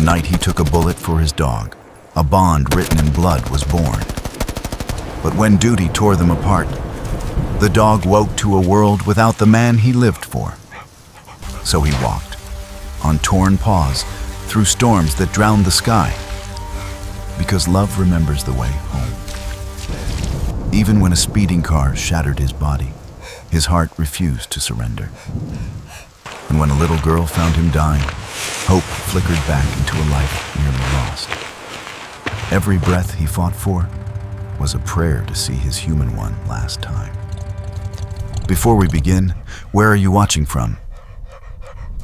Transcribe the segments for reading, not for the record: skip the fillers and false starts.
The night he took a bullet for his dog, a bond written in blood was born. But when duty tore them apart, the dog woke to a world without the man he lived for. So he walked, on torn paws, through storms that drowned the sky, because love remembers the way home. Even when a speeding car shattered his body, his heart refused to surrender. And when a little girl found him dying, hope flickered back into a life nearly lost. Every breath he fought for was a prayer to see his human one last time. Before we begin, where are you watching from?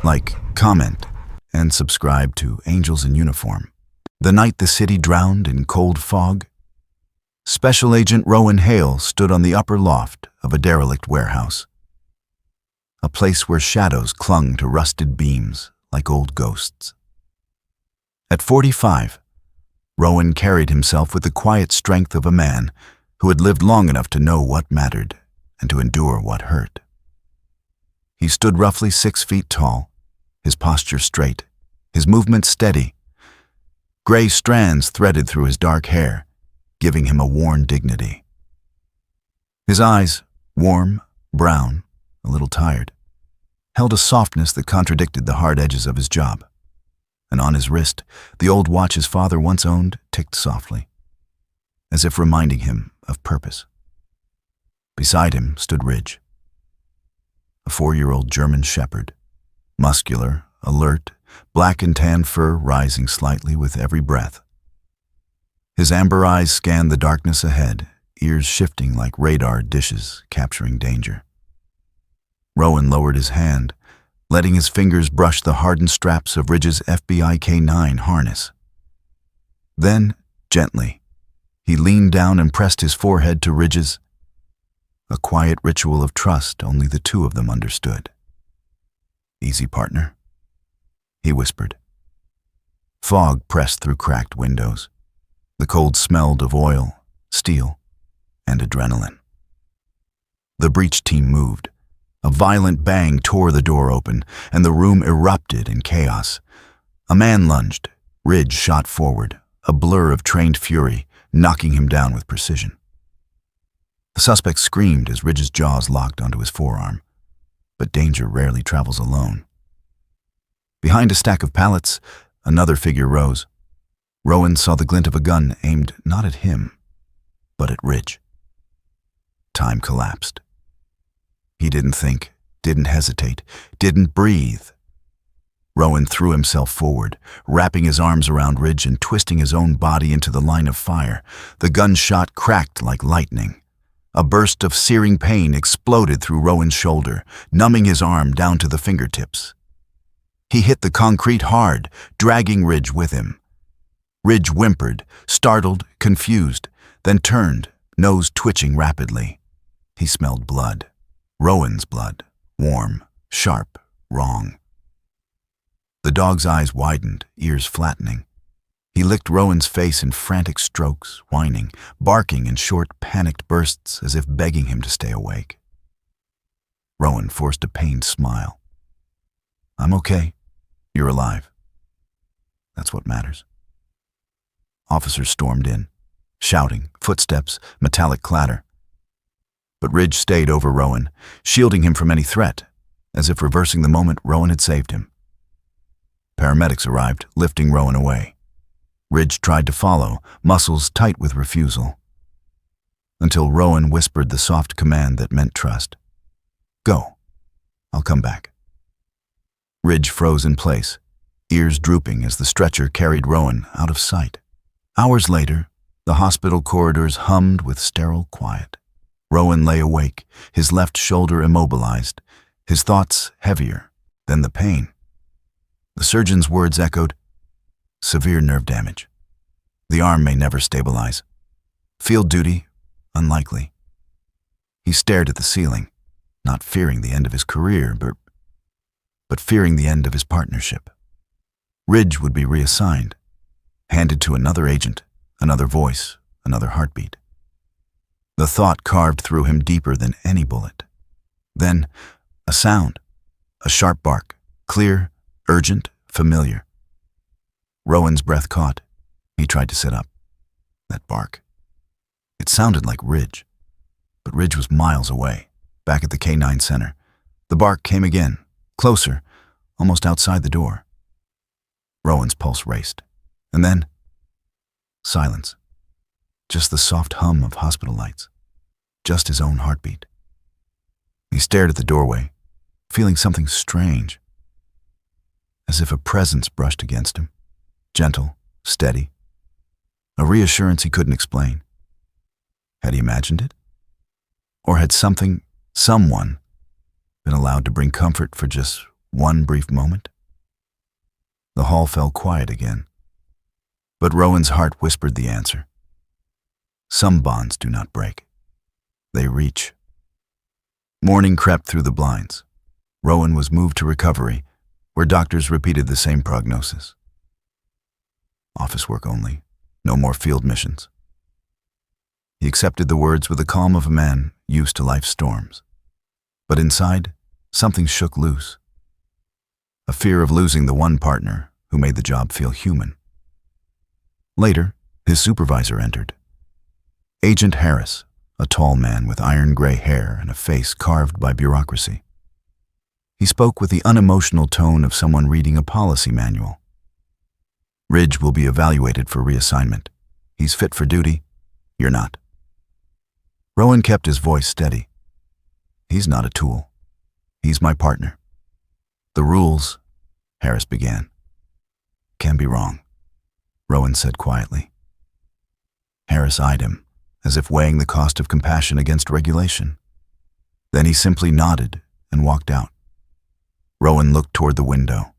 Like, comment, and subscribe to Angels in Uniform. The night the city drowned in cold fog, Special Agent Rowan Hale stood on the upper loft of a derelict warehouse, a place where shadows clung to rusted beams like old ghosts. At 45, Rowan carried himself with the quiet strength of a man who had lived long enough to know what mattered and to endure what hurt. He stood roughly 6 feet tall, his posture straight, his movement steady. Gray strands threaded through his dark hair, giving him a worn dignity. His eyes, warm, brown, a little tired, held a softness that contradicted the hard edges of his job. And on his wrist, the old watch his father once owned ticked softly, as if reminding him of purpose. Beside him stood Ridge, a 4-year-old German shepherd, muscular, alert, black and tan fur rising slightly with every breath. His amber eyes scanned the darkness ahead, ears shifting like radar dishes capturing danger. Rowan lowered his hand, letting his fingers brush the hardened straps of Ridge's FBI K9 harness. Then, gently, he leaned down and pressed his forehead to Ridge's, a quiet ritual of trust only the two of them understood. "Easy, partner," he whispered. Fog pressed through cracked windows. The cold smelled of oil, steel, and adrenaline. The breach team moved. A violent bang tore the door open, and the room erupted in chaos. A man lunged. Ridge shot forward, a blur of trained fury, knocking him down with precision. The suspect screamed as Ridge's jaws locked onto his forearm, but danger rarely travels alone. Behind a stack of pallets, another figure rose. Rowan saw the glint of a gun aimed not at him, but at Ridge. Time collapsed. He didn't think, didn't hesitate, didn't breathe. Rowan threw himself forward, wrapping his arms around Ridge and twisting his own body into the line of fire. The gunshot cracked like lightning. A burst of searing pain exploded through Rowan's shoulder, numbing his arm down to the fingertips. He hit the concrete hard, dragging Ridge with him. Ridge whimpered, startled, confused, then turned, nose twitching rapidly. He smelled blood. Rowan's blood, warm, sharp, wrong. The dog's eyes widened, ears flattening. He licked Rowan's face in frantic strokes, whining, barking in short, panicked bursts as if begging him to stay awake. Rowan forced a pained smile. "I'm okay. You're alive. That's what matters." Officers stormed in, shouting, footsteps, metallic clatter. But Ridge stayed over Rowan, shielding him from any threat, as if reversing the moment Rowan had saved him. Paramedics arrived, lifting Rowan away. Ridge tried to follow, muscles tight with refusal, until Rowan whispered the soft command that meant trust. "Go. I'll come back." Ridge froze in place, ears drooping as the stretcher carried Rowan out of sight. Hours later, the hospital corridors hummed with sterile quiet. Rowan lay awake, his left shoulder immobilized, his thoughts heavier than the pain. The surgeon's words echoed, "Severe nerve damage. The arm may never stabilize. Field duty, unlikely." He stared at the ceiling, not fearing the end of his career, but fearing the end of his partnership. Ridge would be reassigned, handed to another agent, another voice, another heartbeat. The thought carved through him deeper than any bullet. Then, a sound, a sharp bark, clear, urgent, familiar. Rowan's breath caught. He tried to sit up. That bark. It sounded like Ridge. But Ridge was miles away, back at the K-9 center. The bark came again, closer, almost outside the door. Rowan's pulse raced. And then, silence. Just the soft hum of hospital lights. Just his own heartbeat. He stared at the doorway, feeling something strange. As if a presence brushed against him. Gentle, steady. A reassurance he couldn't explain. Had he imagined it? Or had someone, been allowed to bring comfort for just one brief moment? The hall fell quiet again. But Rowan's heart whispered the answer. Some bonds do not break. They reach. Morning crept through the blinds. Rowan was moved to recovery, where doctors repeated the same prognosis. Office work only, no more field missions. He accepted the words with the calm of a man used to life's storms. But inside, something shook loose. A fear of losing the one partner who made the job feel human. Later, his supervisor entered. Agent Harris, a tall man with iron-gray hair and a face carved by bureaucracy. He spoke with the unemotional tone of someone reading a policy manual. Ridge will be evaluated for reassignment. He's fit for duty. You're not. Rowan kept his voice steady. He's not a tool. He's my partner. The rules, Harris began. Can be wrong, Rowan said quietly. Harris eyed him, as if weighing the cost of compassion against regulation. Then he simply nodded and walked out. Rowan looked toward the window.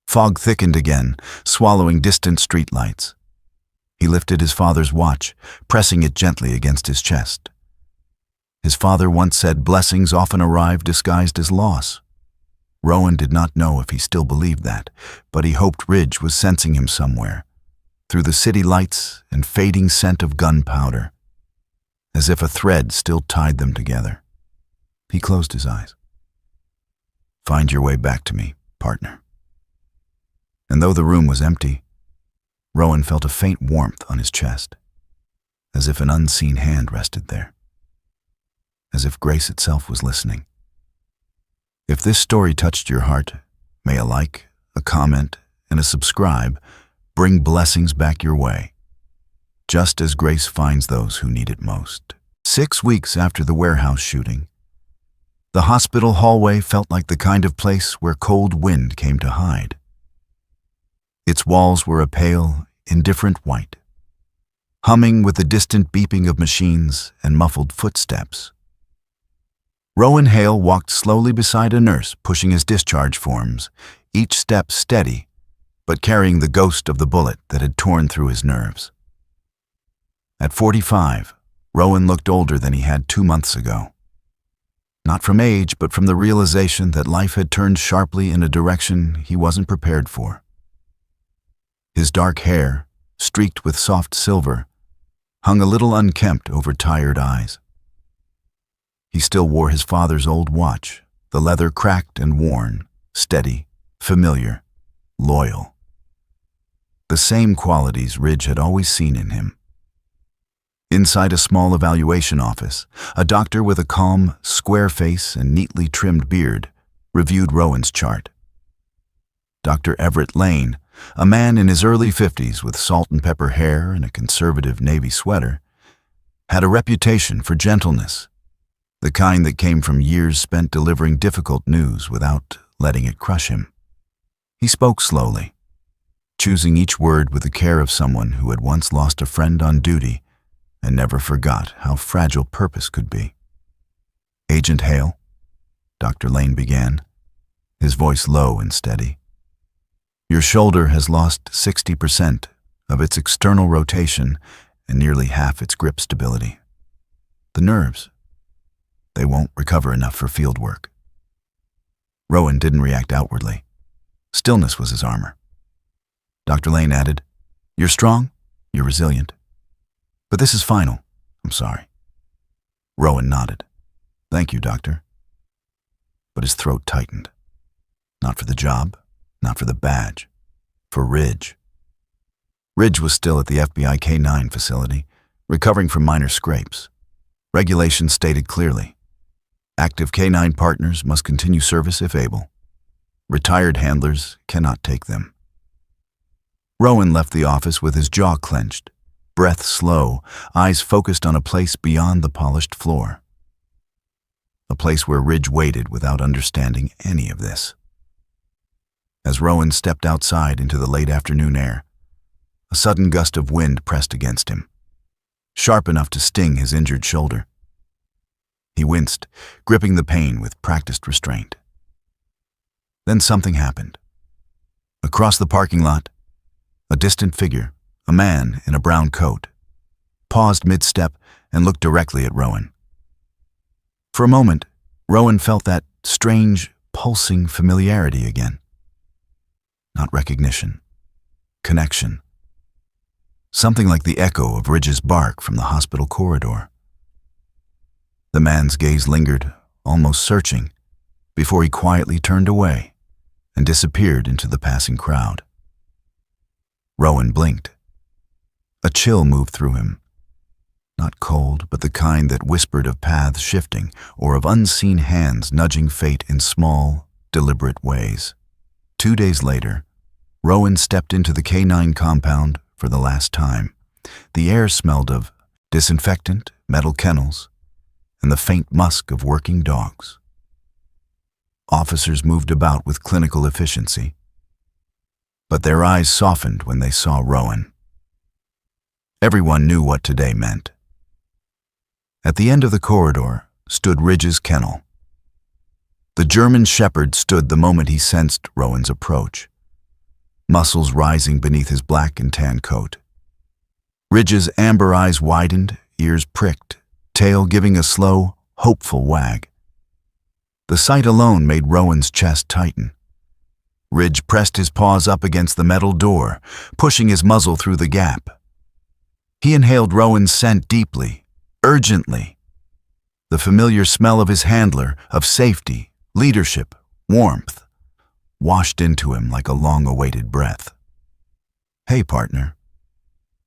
Fog thickened again, swallowing distant streetlights. He lifted his father's watch, pressing it gently against his chest. His father once said blessings often arrive disguised as loss. Rowan did not know if he still believed that, but he hoped Ridge was sensing him somewhere, through the city lights and fading scent of gunpowder, as if a thread still tied them together. He closed his eyes. Find your way back to me, partner. And though the room was empty, Rowan felt a faint warmth on his chest, as if an unseen hand rested there, as if grace itself was listening. If this story touched your heart, may a like, a comment, and a subscribe bring blessings back your way, just as grace finds those who need it most. 6 weeks after the warehouse shooting, the hospital hallway felt like the kind of place where cold wind came to hide. Its walls were a pale, indifferent white, humming with the distant beeping of machines and muffled footsteps. Rowan Hale walked slowly beside a nurse pushing his discharge forms, each step steady, but carrying the ghost of the bullet that had torn through his nerves. At 45, Rowan looked older than he had 2 months ago. Not from age, but from the realization that life had turned sharply in a direction he wasn't prepared for. His dark hair, streaked with soft silver, hung a little unkempt over tired eyes. He still wore his father's old watch, the leather cracked and worn, steady, familiar, loyal. The same qualities Ridge had always seen in him. Inside a small evaluation office, a doctor with a calm, square face and neatly trimmed beard reviewed Rowan's chart. Dr. Everett Lane, a man in his early 50s with salt and pepper hair and a conservative navy sweater, had a reputation for gentleness, the kind that came from years spent delivering difficult news without letting it crush him. He spoke slowly, choosing each word with the care of someone who had once lost a friend on duty and never forgot how fragile purpose could be. Agent Hale, Dr. Lane began, his voice low and steady. Your shoulder has lost 60% of its external rotation and nearly half its grip stability. The nerves, they won't recover enough for field work. Rowan didn't react outwardly. Stillness was his armor. Dr. Lane added, You're strong, you're resilient. But this is final, I'm sorry. Rowan nodded. Thank you, doctor. But his throat tightened. Not for the job, not for the badge, for Ridge. Ridge was still at the FBI K-9 facility, recovering from minor scrapes. Regulations stated clearly, active K-9 partners must continue service if able. Retired handlers cannot take them. Rowan left the office with his jaw clenched, breath slow, eyes focused on a place beyond the polished floor. A place where Ridge waited without understanding any of this. As Rowan stepped outside into the late afternoon air, a sudden gust of wind pressed against him, sharp enough to sting his injured shoulder. He winced, gripping the pain with practiced restraint. Then something happened. Across the parking lot, a distant figure, a man in a brown coat, paused mid-step and looked directly at Rowan. For a moment, Rowan felt that strange, pulsing familiarity again. Not recognition, connection. Something like the echo of Ridge's bark from the hospital corridor. The man's gaze lingered, almost searching, before he quietly turned away and disappeared into the passing crowd. Rowan blinked. A chill moved through him. Not cold, but the kind that whispered of paths shifting or of unseen hands nudging fate in small, deliberate ways. 2 days later, Rowan stepped into the K-9 compound for the last time. The air smelled of disinfectant, metal kennels, and the faint musk of working dogs. Officers moved about with clinical efficiency, but their eyes softened when they saw Rowan. Everyone knew what today meant. At the end of the corridor stood Ridge's kennel. The German shepherd stood the moment he sensed Rowan's approach, muscles rising beneath his black and tan coat. Ridge's amber eyes widened, ears pricked, tail giving a slow, hopeful wag. The sight alone made Rowan's chest tighten. Ridge pressed his paws up against the metal door, pushing his muzzle through the gap. He inhaled Rowan's scent deeply, urgently. The familiar smell of his handler, of safety, leadership, warmth, washed into him like a long-awaited breath. "Hey, partner,"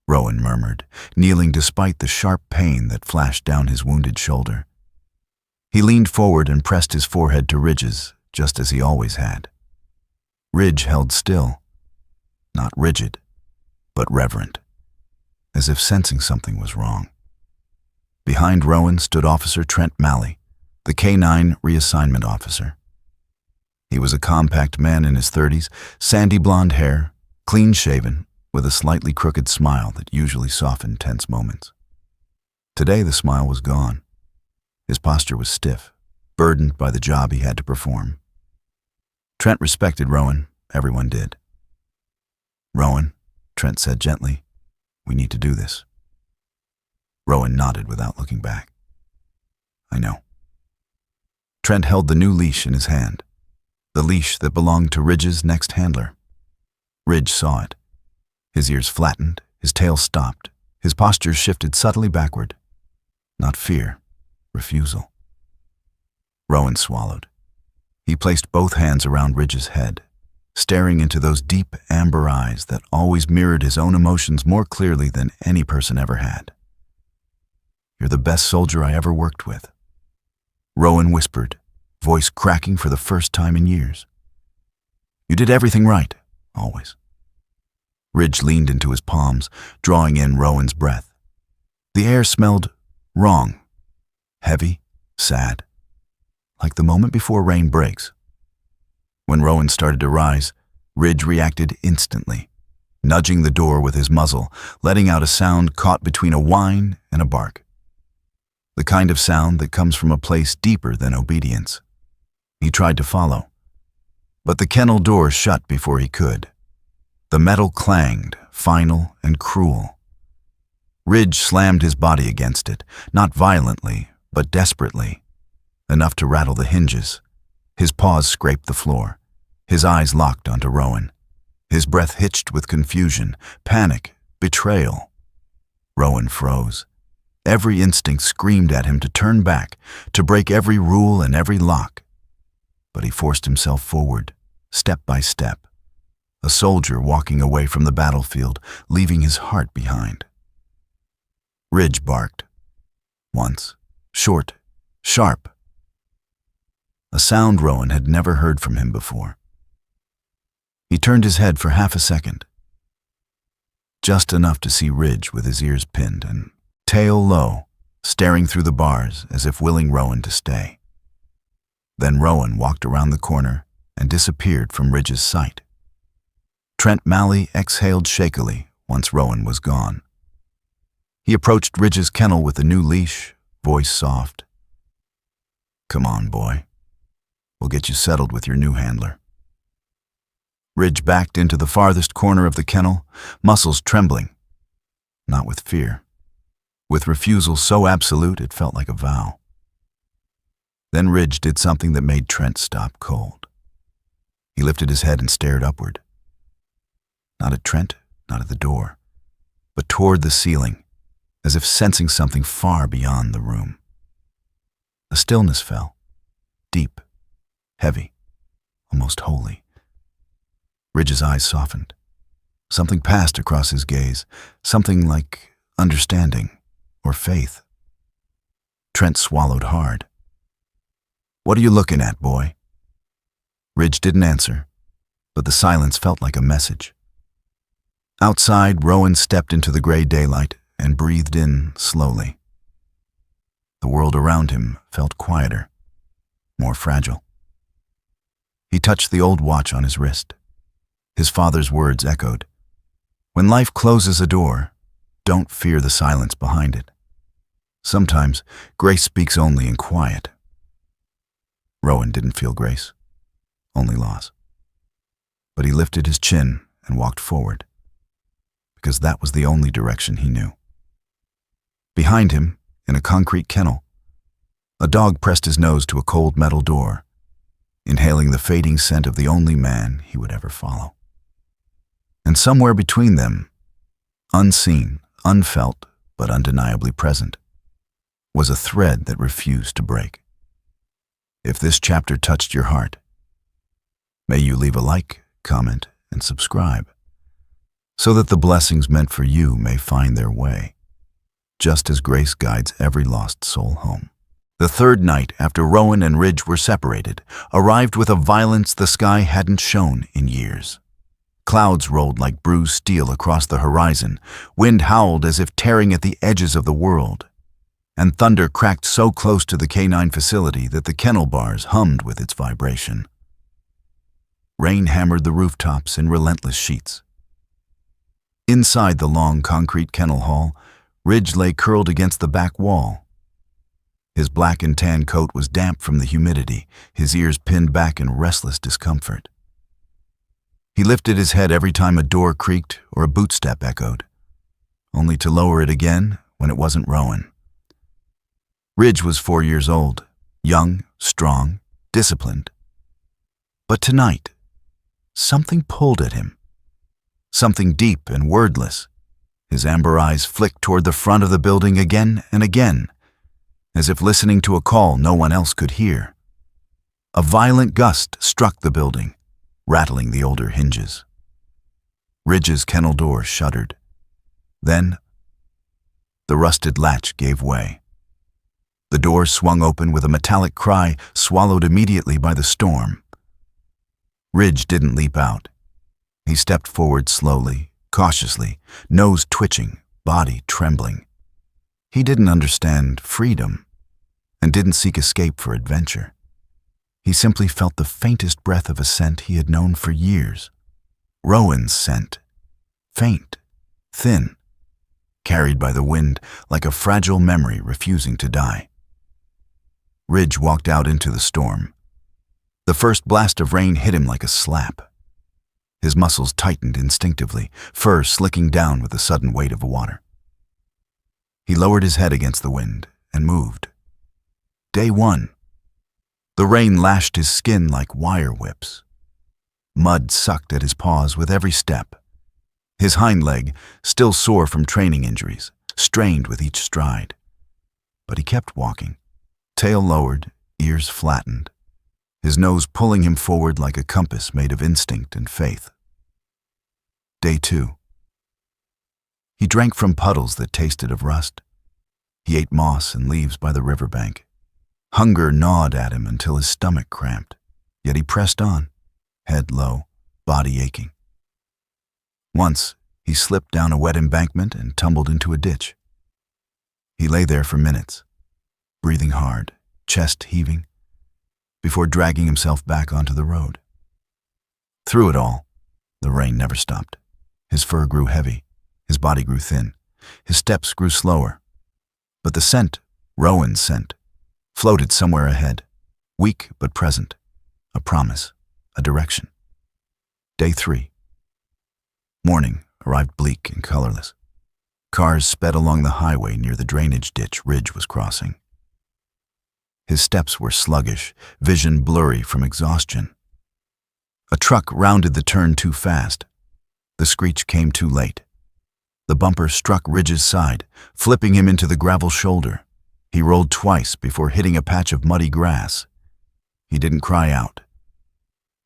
Rowan murmured, kneeling despite the sharp pain that flashed down his wounded shoulder. He leaned forward and pressed his forehead to Ridge's, just as he always had. Ridge held still, not rigid, but reverent, as if sensing something was wrong. Behind Rowan stood Officer Trent Malley, the K-9 reassignment officer. He was a compact man in his 30s, sandy blonde hair, clean-shaven, with a slightly crooked smile that usually softened tense moments. Today the smile was gone. His posture was stiff, burdened by the job he had to perform. Trent respected Rowan, everyone did. "Rowan," Trent said gently, "we need to do this." Rowan nodded without looking back. "I know." Trent held the new leash in his hand, the leash that belonged to Ridge's next handler. Ridge saw it. His ears flattened, his tail stopped, his posture shifted subtly backward. Not fear, refusal. Rowan swallowed. He placed both hands around Ridge's head, staring into those deep amber eyes that always mirrored his own emotions more clearly than any person ever had. "You're the best soldier I ever worked with," Rowan whispered, voice cracking for the first time in years. "You did everything right, always." Ridge leaned into his palms, drawing in Rowan's breath. The air smelled wrong, heavy, sad, like the moment before rain breaks. When Rowan started to rise, Ridge reacted instantly, nudging the door with his muzzle, letting out a sound caught between a whine and a bark. The kind of sound that comes from a place deeper than obedience. He tried to follow, but the kennel door shut before he could. The metal clanged, final and cruel. Ridge slammed his body against it, not violently, but desperately, enough to rattle the hinges. His paws scraped the floor. His eyes locked onto Rowan. His breath hitched with confusion, panic, betrayal. Rowan froze. Every instinct screamed at him to turn back, to break every rule and every lock. But he forced himself forward, step by step, a soldier walking away from the battlefield, leaving his heart behind. Ridge barked. Once. Short. Sharp. A sound Rowan had never heard from him before. He turned his head for half a second. Just enough to see Ridge with his ears pinned and tail low, staring through the bars as if willing Rowan to stay. Then Rowan walked around the corner and disappeared from Ridge's sight. Trent Malley exhaled shakily once Rowan was gone. He approached Ridge's kennel with a new leash, voice soft. "Come on, boy. We'll get you settled with your new handler." Ridge backed into the farthest corner of the kennel, muscles trembling. Not with fear. With refusal so absolute it felt like a vow. Then Ridge did something that made Trent stop cold. He lifted his head and stared upward. Not at Trent, not at the door, but toward the ceiling, as if sensing something far beyond the room. A stillness fell, deep, heavy, almost holy. Ridge's eyes softened. Something passed across his gaze, something like understanding or faith. Trent swallowed hard. "What are you looking at, boy?" Ridge didn't answer, but the silence felt like a message. Outside, Rowan stepped into the gray daylight and breathed in slowly. The world around him felt quieter, more fragile. He touched the old watch on his wrist. His father's words echoed. "When life closes a door, don't fear the silence behind it. Sometimes grace speaks only in quiet." Rowan didn't feel grace, only loss. But he lifted his chin and walked forward, because that was the only direction he knew. Behind him, in a concrete kennel, a dog pressed his nose to a cold metal door, inhaling the fading scent of the only man he would ever follow. And somewhere between them, unseen, unfelt, but undeniably present, was a thread that refused to break. If this chapter touched your heart, may you leave a like, comment, and subscribe, so that the blessings meant for you may find their way, just as grace guides every lost soul home. The third night after Rowan and Ridge were separated arrived with a violence the sky hadn't shown in years. Clouds rolled like bruised steel across the horizon, wind howled as if tearing at the edges of the world, and thunder cracked so close to the canine facility that the kennel bars hummed with its vibration. Rain hammered the rooftops in relentless sheets. Inside the long concrete kennel hall, Ridge lay curled against the back wall. His black and tan coat was damp from the humidity, his ears pinned back in restless discomfort. He lifted his head every time a door creaked or a bootstep echoed, only to lower it again when it wasn't Rowan. Ridge was 4 years old, young, strong, disciplined. But tonight, something pulled at him. Something deep and wordless. His amber eyes flicked toward the front of the building again and again, as if listening to a call no one else could hear. A violent gust struck the building, rattling the older hinges. Ridge's kennel door shuddered. Then, the rusted latch gave way. The door swung open with a metallic cry, swallowed immediately by the storm. Ridge didn't leap out. He stepped forward slowly, cautiously, nose twitching, body trembling. He didn't understand freedom and didn't seek escape for adventure. He simply felt the faintest breath of a scent he had known for years. Rowan's scent. Faint, thin, carried by the wind like a fragile memory refusing to die. Ridge walked out into the storm. The first blast of rain hit him like a slap. His muscles tightened instinctively, fur slicking down with the sudden weight of the water. He lowered his head against the wind and moved. Day one. The rain lashed his skin like wire whips. Mud sucked at his paws with every step. His hind leg, still sore from training injuries, strained with each stride. But he kept walking, tail lowered, ears flattened, his nose pulling him forward like a compass made of instinct and faith. Day 2. He drank from puddles that tasted of rust. He ate moss and leaves by the riverbank. Hunger gnawed at him until his stomach cramped, yet he pressed on, head low, body aching. Once, he slipped down a wet embankment and tumbled into a ditch. He lay there for minutes, breathing hard, chest heaving, before dragging himself back onto the road. Through it all, the rain never stopped. His fur grew heavy, his body grew thin, his steps grew slower. But the scent, Rowan's scent, floated somewhere ahead, weak but present, a promise, a direction. Day 3. Morning arrived bleak and colorless. Cars sped along the highway near the drainage ditch Ridge was crossing. His steps were sluggish, vision blurry from exhaustion. A truck rounded the turn too fast. The screech came too late. The bumper struck Ridge's side, flipping him into the gravel shoulder. He rolled twice before hitting a patch of muddy grass. He didn't cry out,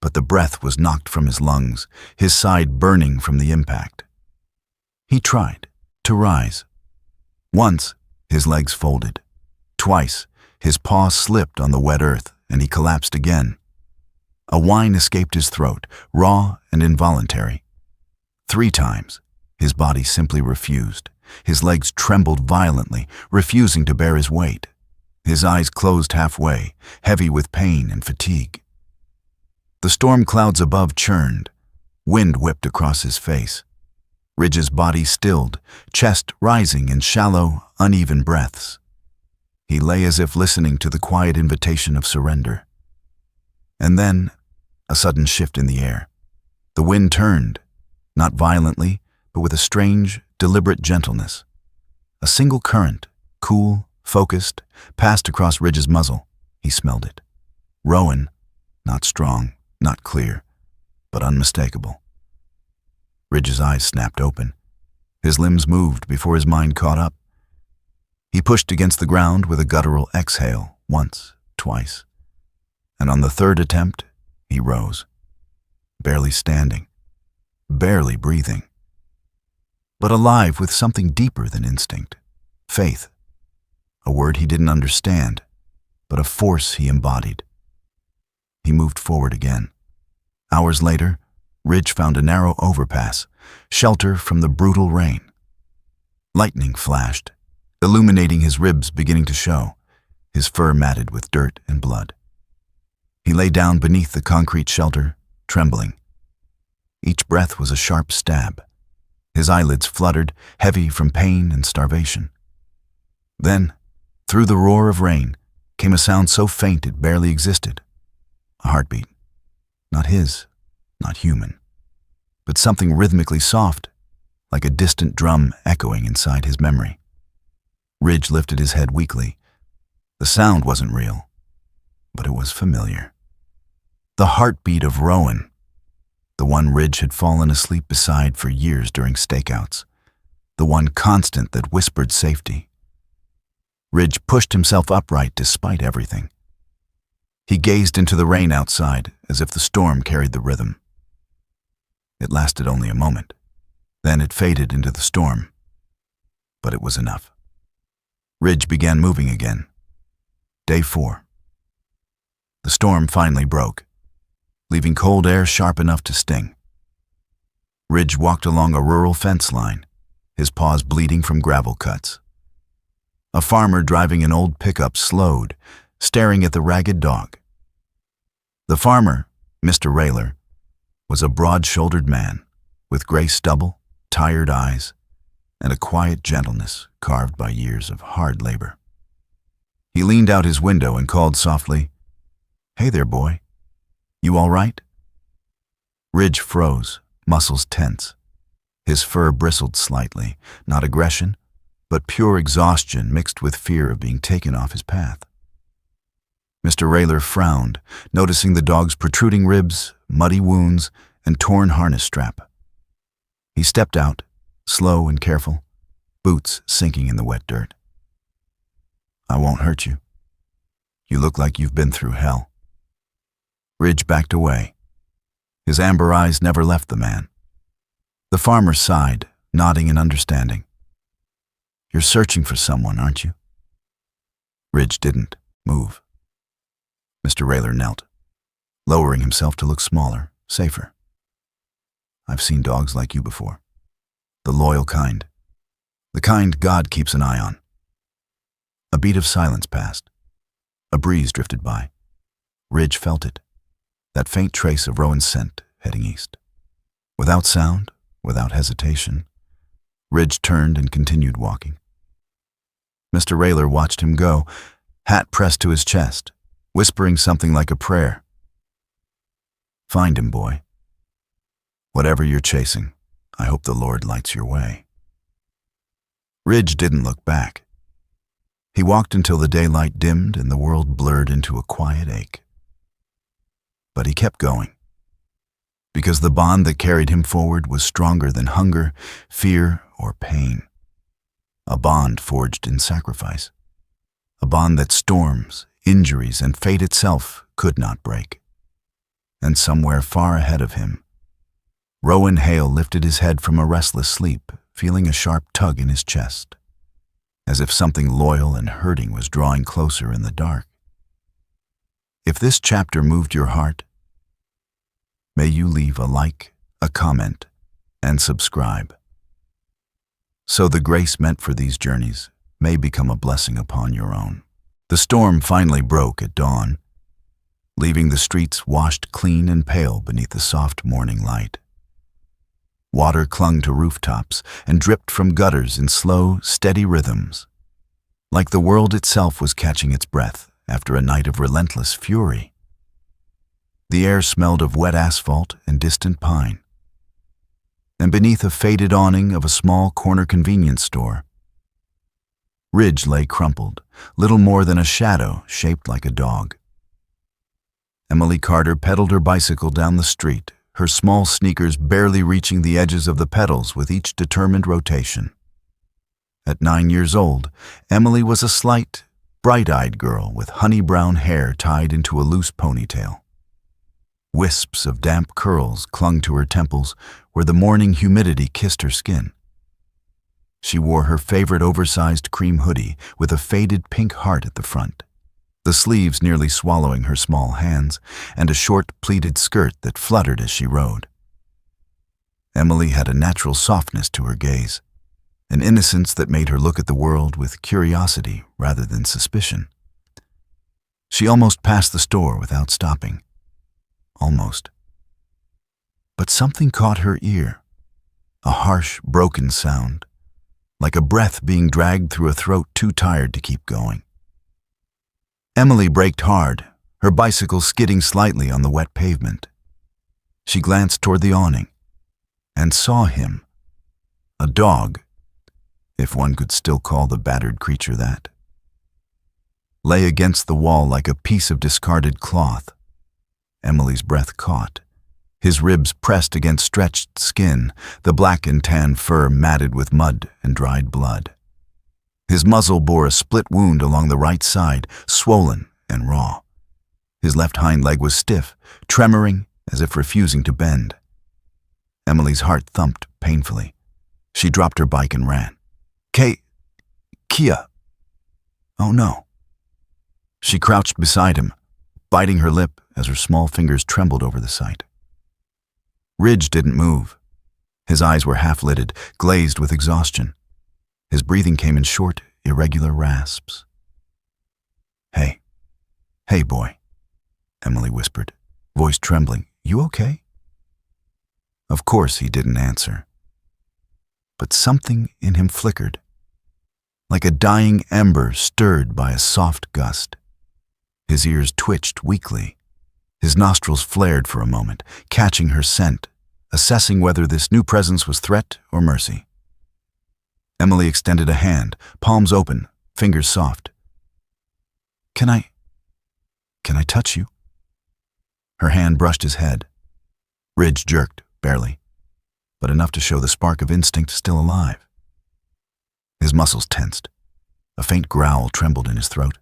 but the breath was knocked from his lungs, his side burning from the impact. He tried to rise. Once, his legs folded. Twice, his paw slipped on the wet earth, and he collapsed again. A whine escaped his throat, raw and involuntary. 3 times, his body simply refused. His legs trembled violently, refusing to bear his weight. His eyes closed halfway, heavy with pain and fatigue. The storm clouds above churned. Wind whipped across his face. Ridge's body stilled, chest rising in shallow, uneven breaths. He lay as if listening to the quiet invitation of surrender. And then, a sudden shift in the air. The wind turned, not violently, but with a strange, deliberate gentleness. A single current, cool, focused, passed across Ridge's muzzle. He smelled it. Rowan, not strong, not clear, but unmistakable. Ridge's eyes snapped open. His limbs moved before his mind caught up. He pushed against the ground with a guttural exhale, once, twice. And on the 3rd attempt, he rose. Barely standing, barely breathing, but alive with something deeper than instinct, faith. A word he didn't understand, but a force he embodied. He moved forward again. Hours later, Ridge found a narrow overpass, shelter from the brutal rain. Lightning flashed, illuminating his ribs beginning to show, his fur matted with dirt and blood. He lay down beneath the concrete shelter, trembling. Each breath was a sharp stab. His eyelids fluttered, heavy from pain and starvation. Then, through the roar of rain, came a sound so faint it barely existed. A heartbeat. Not his, not human, but something rhythmically soft, like a distant drum echoing inside his memory. Ridge lifted his head weakly. The sound wasn't real, but it was familiar. The heartbeat of Rowan, the one Ridge had fallen asleep beside for years during stakeouts, the one constant that whispered safety. Ridge pushed himself upright despite everything. He gazed into the rain outside as if the storm carried the rhythm. It lasted only a moment. Then it faded into the storm. But it was enough. Ridge began moving again. Day 4. The storm finally broke, leaving cold air sharp enough to sting. Ridge walked along a rural fence line, his paws bleeding from gravel cuts. A farmer driving an old pickup slowed, staring at the ragged dog. The farmer, Mr. Rayler, was a broad-shouldered man with gray stubble, tired eyes, and a quiet gentleness carved by years of hard labor. He leaned out his window and called softly, "Hey there, boy. You all right?" Ridge froze, muscles tense. His fur bristled slightly, not aggression, but pure exhaustion mixed with fear of being taken off his path. Mr. Rayler frowned, noticing the dog's protruding ribs, muddy wounds, and torn harness strap. He stepped out, slow and careful, boots sinking in the wet dirt. "I won't hurt you. You look like you've been through hell." Ridge backed away. His amber eyes never left the man. The farmer sighed, nodding in understanding. You're searching for someone, aren't you? Ridge didn't move. Mr. Rayler knelt, lowering himself to look smaller, safer. I've seen dogs like you before. The loyal kind. The kind God keeps an eye on. A beat of silence passed. A breeze drifted by. Ridge felt it, that faint trace of Rowan's scent heading east. Without sound, without hesitation, Ridge turned and continued walking. Mr. Rayler watched him go, hat pressed to his chest, whispering something like a prayer. Find him, boy. Whatever you're chasing, I hope the Lord lights your way. Ridge didn't look back. He walked until the daylight dimmed and the world blurred into a quiet ache. But he kept going, because the bond that carried him forward was stronger than hunger, fear, or pain. A bond forged in sacrifice. A bond that storms, injuries, and fate itself could not break. And somewhere far ahead of him, Rowan Hale lifted his head from a restless sleep, feeling a sharp tug in his chest, as if something loyal and hurting was drawing closer in the dark. If this chapter moved your heart, may you leave a like, a comment, and subscribe, so the grace meant for these journeys may become a blessing upon your own. The storm finally broke at dawn, leaving the streets washed clean and pale beneath the soft morning light. Water clung to rooftops and dripped from gutters in slow, steady rhythms, like the world itself was catching its breath after a night of relentless fury. The air smelled of wet asphalt and distant pine, and beneath a faded awning of a small corner convenience store, Ridge lay crumpled, little more than a shadow shaped like a dog. Emily Carter pedaled her bicycle down the street, her small sneakers barely reaching the edges of the pedals with each determined rotation. At 9 years old, Emily was a slight, bright-eyed girl with honey-brown hair tied into a loose ponytail. Wisps of damp curls clung to her temples where the morning humidity kissed her skin. She wore her favorite oversized cream hoodie with a faded pink heart at the front, the sleeves nearly swallowing her small hands, and a short pleated skirt that fluttered as she rode. Emily had a natural softness to her gaze, an innocence that made her look at the world with curiosity rather than suspicion. She almost passed the store without stopping. Almost. But something caught her ear, a harsh, broken sound, like a breath being dragged through a throat too tired to keep going. Emily braked hard, her bicycle skidding slightly on the wet pavement. She glanced toward the awning and saw him, a dog, if one could still call the battered creature that, lay against the wall like a piece of discarded cloth. Emily's breath caught, his ribs pressed against stretched skin, the black and tan fur matted with mud and dried blood. His muzzle bore a split wound along the right side, swollen and raw. His left hind leg was stiff, tremoring as if refusing to bend. Emily's heart thumped painfully. She dropped her bike and ran. Kia. Oh no. She crouched beside him, biting her lip as her small fingers trembled over the sight. Ridge didn't move. His eyes were half-lidded, glazed with exhaustion. His breathing came in short, irregular rasps. Hey, boy, Emily whispered, voice trembling. You okay? Of course he didn't answer. But something in him flickered, like a dying ember stirred by a soft gust. His ears twitched weakly. His nostrils flared for a moment, catching her scent, assessing whether this new presence was threat or mercy. Emily extended a hand, palms open, fingers soft. Can I touch you? Her hand brushed his head. Ridge jerked, barely, but enough to show the spark of instinct still alive. His muscles tensed. A faint growl trembled in his throat,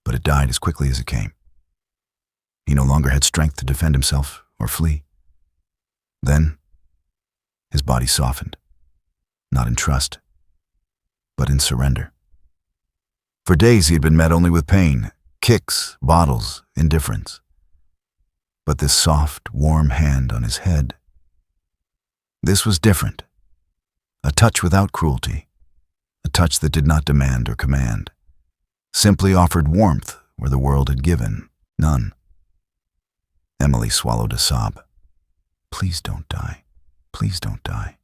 but it died as quickly as it came. He no longer had strength to defend himself or flee. Then, His body softened, not in trust, but in surrender. For days he had been met only with pain, kicks, bottles, indifference. But this soft, warm hand on his head, this was different. A touch without cruelty, a touch that did not demand or command, simply offered warmth where the world had given none. Emily swallowed a sob. Please don't die. Please don't die.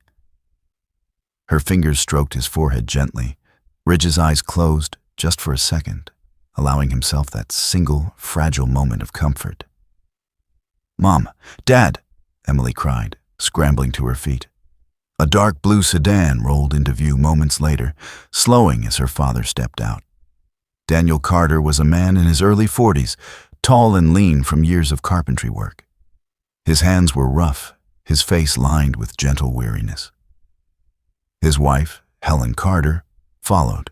Her fingers stroked his forehead gently. Ridge's eyes closed just for a second, allowing himself that single, fragile moment of comfort. "Mom! Dad!" Emily cried, scrambling to her feet. A dark blue sedan rolled into view moments later, slowing as her father stepped out. Daniel Carter was a man in his early 40s, tall and lean from years of carpentry work. His hands were rough, his face lined with gentle weariness. His wife, Helen Carter, followed,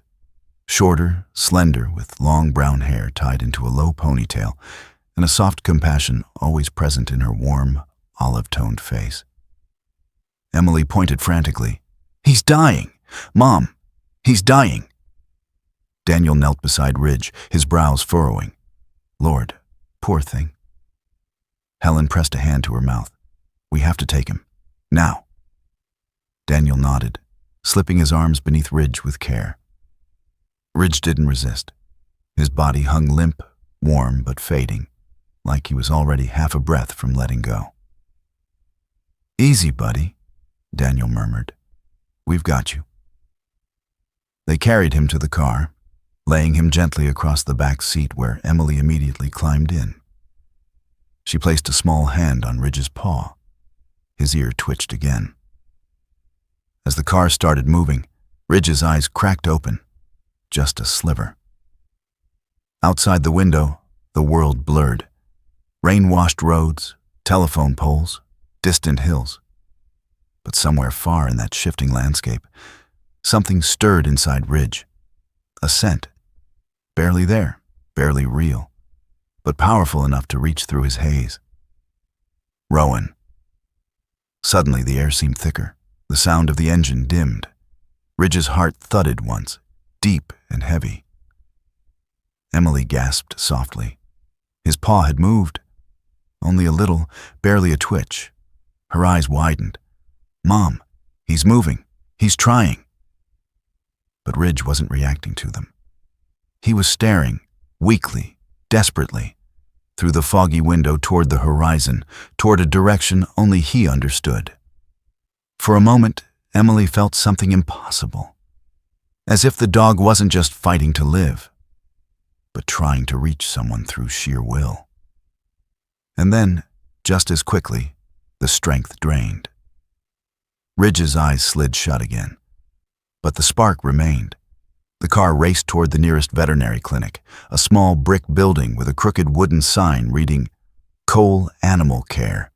shorter, slender, with long brown hair tied into a low ponytail and a soft compassion always present in her warm, olive-toned face. Emily pointed frantically. "He's dying! Mom, he's dying!" Daniel knelt beside Ridge, his brows furrowing. "Lord, poor thing." Helen pressed a hand to her mouth. "We have to take him. Now." Daniel nodded, slipping his arms beneath Ridge with care. Ridge didn't resist. His body hung limp, warm but fading, like he was already half a breath from letting go. "Easy, buddy," Daniel murmured. "We've got you." They carried him to the car, laying him gently across the back seat where Emily immediately climbed in. She placed a small hand on Ridge's paw. His ear twitched again. As the car started moving, Ridge's eyes cracked open, just a sliver. Outside the window, the world blurred. Rain-washed roads, telephone poles, distant hills. But somewhere far in that shifting landscape, something stirred inside Ridge. A scent. Barely there, barely real, but powerful enough to reach through his haze. Rowan. Suddenly the air seemed thicker. The sound of the engine dimmed. Ridge's heart thudded once, deep and heavy. Emily gasped softly. His paw had moved. Only a little, barely a twitch. Her eyes widened. "Mom, he's moving. He's trying." But Ridge wasn't reacting to them. He was staring, weakly, desperately, through the foggy window toward the horizon, toward a direction only he understood. For a moment, Emily felt something impossible. As if the dog wasn't just fighting to live, but trying to reach someone through sheer will. And then, just as quickly, the strength drained. Ridge's eyes slid shut again, but the spark remained. The car raced toward the nearest veterinary clinic, a small brick building with a crooked wooden sign reading, "Cole Animal Care."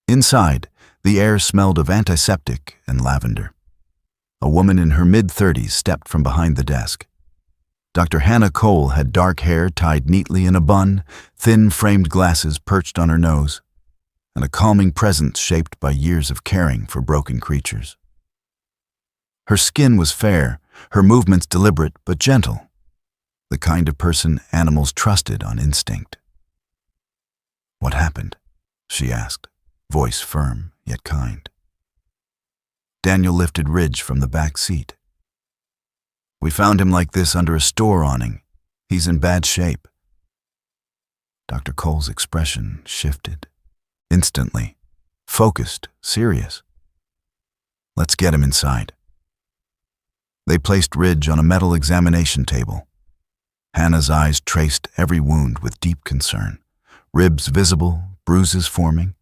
Inside, the air smelled of antiseptic and lavender. A woman in her mid-30s stepped from behind the desk. Dr. Hannah Cole had dark hair tied neatly in a bun, thin framed glasses perched on her nose, and a calming presence shaped by years of caring for broken creatures. Her skin was fair, her movements deliberate but gentle, the kind of person animals trusted on instinct. "What happened?" she asked, voice firm yet kind. Daniel lifted Ridge from the back seat. "We found him like this under a store awning. He's in bad shape." Dr. Cole's expression shifted. Instantly, focused, serious. "Let's get him inside." They placed Ridge on a metal examination table. Hannah's eyes traced every wound with deep concern. Ribs visible, bruises forming,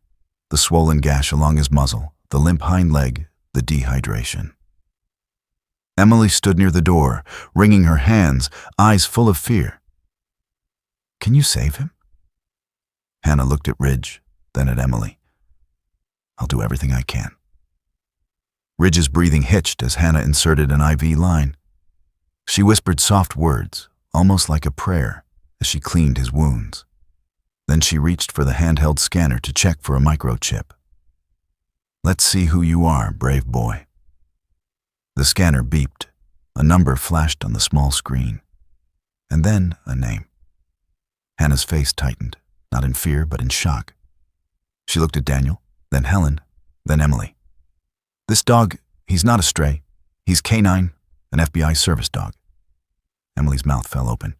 the swollen gash along his muzzle, the limp hind leg, the dehydration. Emily stood near the door, wringing her hands, eyes full of fear. "Can you save him?" Hannah looked at Ridge, then at Emily. "I'll do everything I can." Ridge's breathing hitched as Hannah inserted an IV line. She whispered soft words, almost like a prayer, as she cleaned his wounds. Then she reached for the handheld scanner to check for a microchip. Let's see who you are, brave boy. The scanner beeped. A number flashed on the small screen. And then a name. Hannah's face tightened, not in fear, but in shock. She looked at Daniel, then Helen, then Emily. This dog, he's not a stray. He's K9, an FBI service dog. Emily's mouth fell open.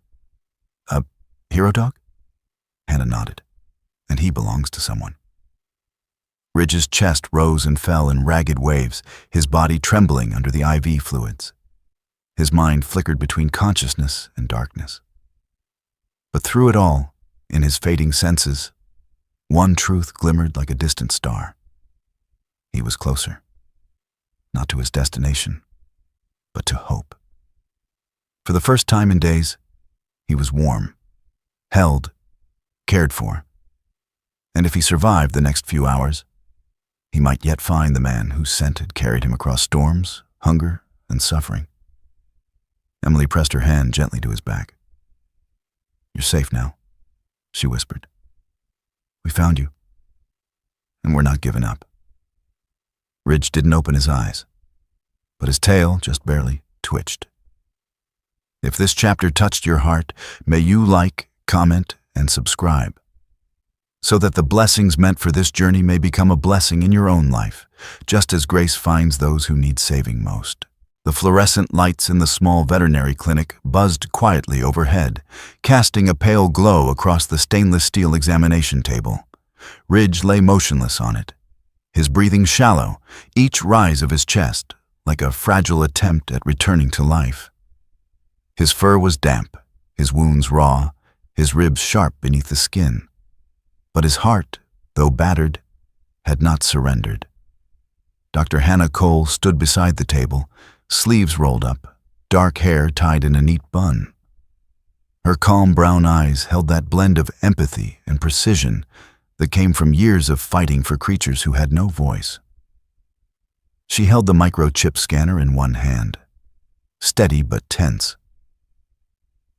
A hero dog? Hannah nodded. And he belongs to someone. Ridge's chest rose and fell in ragged waves, his body trembling under the IV fluids. His mind flickered between consciousness and darkness. But through it all, in his fading senses, one truth glimmered like a distant star. He was closer, not to his destination, but to hope. For the first time in days, he was warm, held, cared for. And if he survived the next few hours, he might yet find the man whose scent had carried him across storms, hunger, and suffering. Emily pressed her hand gently to his back. You're safe now, she whispered. We found you, and we're not giving up. Ridge didn't open his eyes, but his tail, just barely, twitched. If this chapter touched your heart, may you like, comment, and subscribe, so that the blessings meant for this journey may become a blessing in your own life, just as grace finds those who need saving most. The fluorescent lights in the small veterinary clinic buzzed quietly overhead, casting a pale glow across the stainless steel examination table. Ridge lay motionless on it, his breathing shallow, each rise of his chest like a fragile attempt at returning to life. His fur was damp, his wounds raw, his ribs sharp beneath the skin. But his heart, though battered, had not surrendered. Dr. Hannah Cole stood beside the table, sleeves rolled up, dark hair tied in a neat bun. Her calm brown eyes held that blend of empathy and precision that came from years of fighting for creatures who had no voice. She held the microchip scanner in one hand, steady but tense.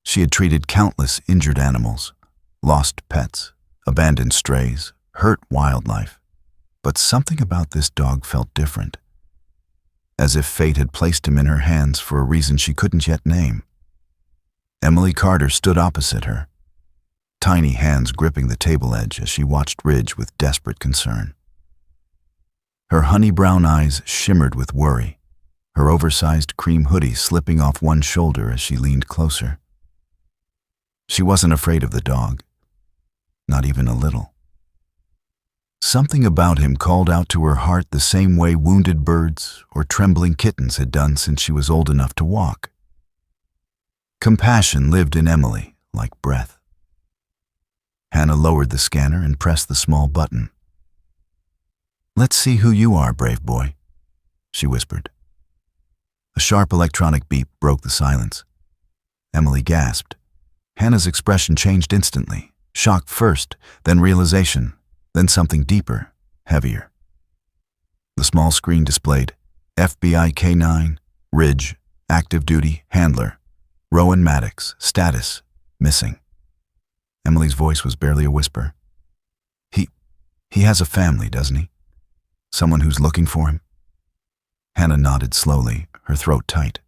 She had treated countless injured animals, lost pets, abandoned strays, hurt wildlife. But something about this dog felt different, as if fate had placed him in her hands for a reason she couldn't yet name. Emily Carter stood opposite her, tiny hands gripping the table edge as she watched Ridge with desperate concern. Her honey-brown eyes shimmered with worry, her oversized cream hoodie slipping off one shoulder as she leaned closer. She wasn't afraid of the dog, not even a little. Something about him called out to her heart the same way wounded birds or trembling kittens had done since she was old enough to walk. Compassion lived in Emily like breath. Hannah lowered the scanner and pressed the small button. Let's see who you are, brave boy, she whispered. A sharp electronic beep broke the silence. Emily gasped. Hannah's expression changed instantly. Shock first, then realization, then something deeper, heavier. The small screen displayed FBI K9, Ridge, active duty, handler, Rowan Maddox, status, missing. Emily's voice was barely a whisper. He has a family, doesn't he? Someone who's looking for him? Hannah nodded slowly, her throat tight.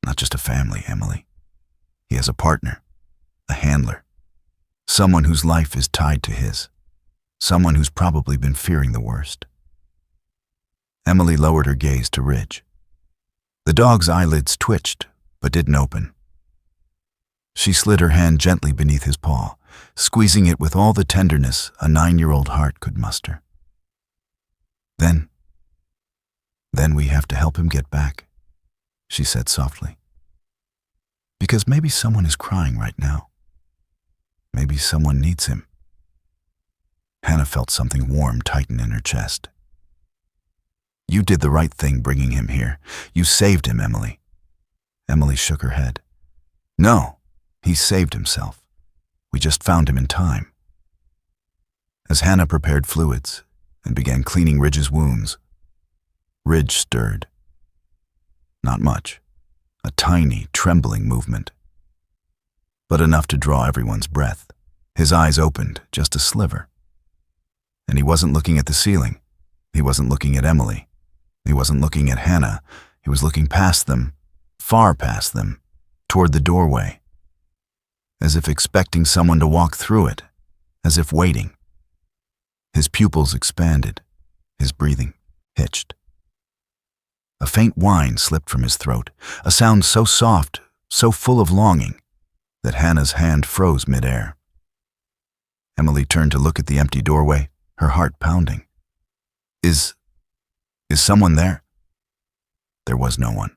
Not just a family, Emily. He has a partner, a handler. Someone whose life is tied to his. Someone who's probably been fearing the worst. Emily lowered her gaze to Ridge. The dog's eyelids twitched, but didn't open. She slid her hand gently beneath his paw, squeezing it with all the tenderness a 9-year-old heart could muster. Then we have to help him get back, she said softly. Because maybe someone is crying right now. Maybe someone needs him. Hannah felt something warm tighten in her chest. You did the right thing bringing him here. You saved him, Emily. Emily shook her head. No, he saved himself. We just found him in time. As Hannah prepared fluids and began cleaning Ridge's wounds, Ridge stirred. Not much. A tiny, trembling movement. But enough to draw everyone's breath. His eyes opened, just a sliver. And he wasn't looking at the ceiling. He wasn't looking at Emily. He wasn't looking at Hannah. He was looking past them, far past them, toward the doorway, as if expecting someone to walk through it, as if waiting. His pupils expanded, his breathing hitched. A faint whine slipped from his throat, a sound so soft, so full of longing, that Hannah's hand froze midair. Emily turned to look at the empty doorway, her heart pounding. Is someone there? There was no one,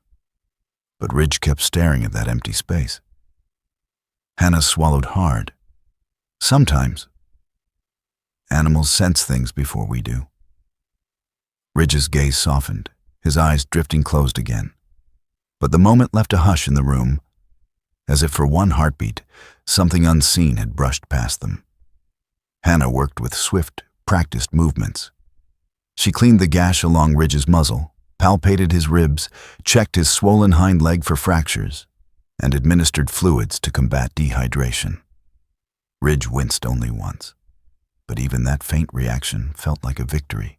but Ridge kept staring at that empty space. Hannah swallowed hard. Sometimes, animals sense things before we do. Ridge's gaze softened, his eyes drifting closed again. But the moment left a hush in the room, as if for one heartbeat, something unseen had brushed past them. Hannah worked with swift, practiced movements. She cleaned the gash along Ridge's muzzle, palpated his ribs, checked his swollen hind leg for fractures, and administered fluids to combat dehydration. Ridge winced only once, but even that faint reaction felt like a victory.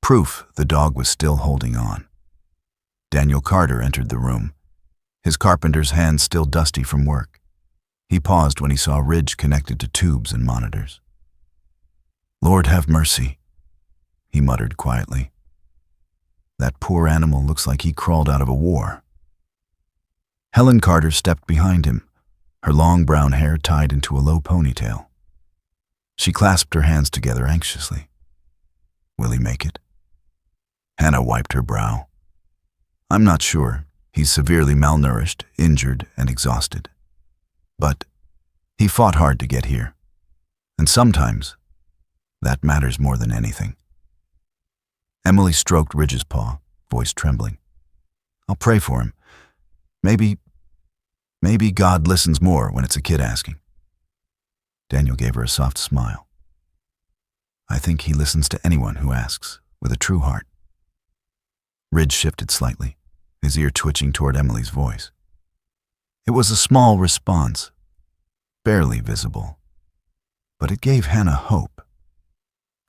Proof the dog was still holding on. Daniel Carter entered the room, his carpenter's hands still dusty from work. He paused when he saw Ridge connected to tubes and monitors. "Lord have mercy," he muttered quietly. "That poor animal looks like he crawled out of a war." Helen Carter stepped behind him, her long brown hair tied into a low ponytail. She clasped her hands together anxiously. "Will he make it?" Hannah wiped her brow. "I'm not sure. He's severely malnourished, injured, and exhausted. But he fought hard to get here. And sometimes that matters more than anything." Emily stroked Ridge's paw, voice trembling. "I'll pray for him. Maybe God listens more when it's a kid asking." Daniel gave her a soft smile. "I think he listens to anyone who asks, with a true heart." Ridge shifted slightly, his ear twitching toward Emily's voice. It was a small response, barely visible, but it gave Hannah hope.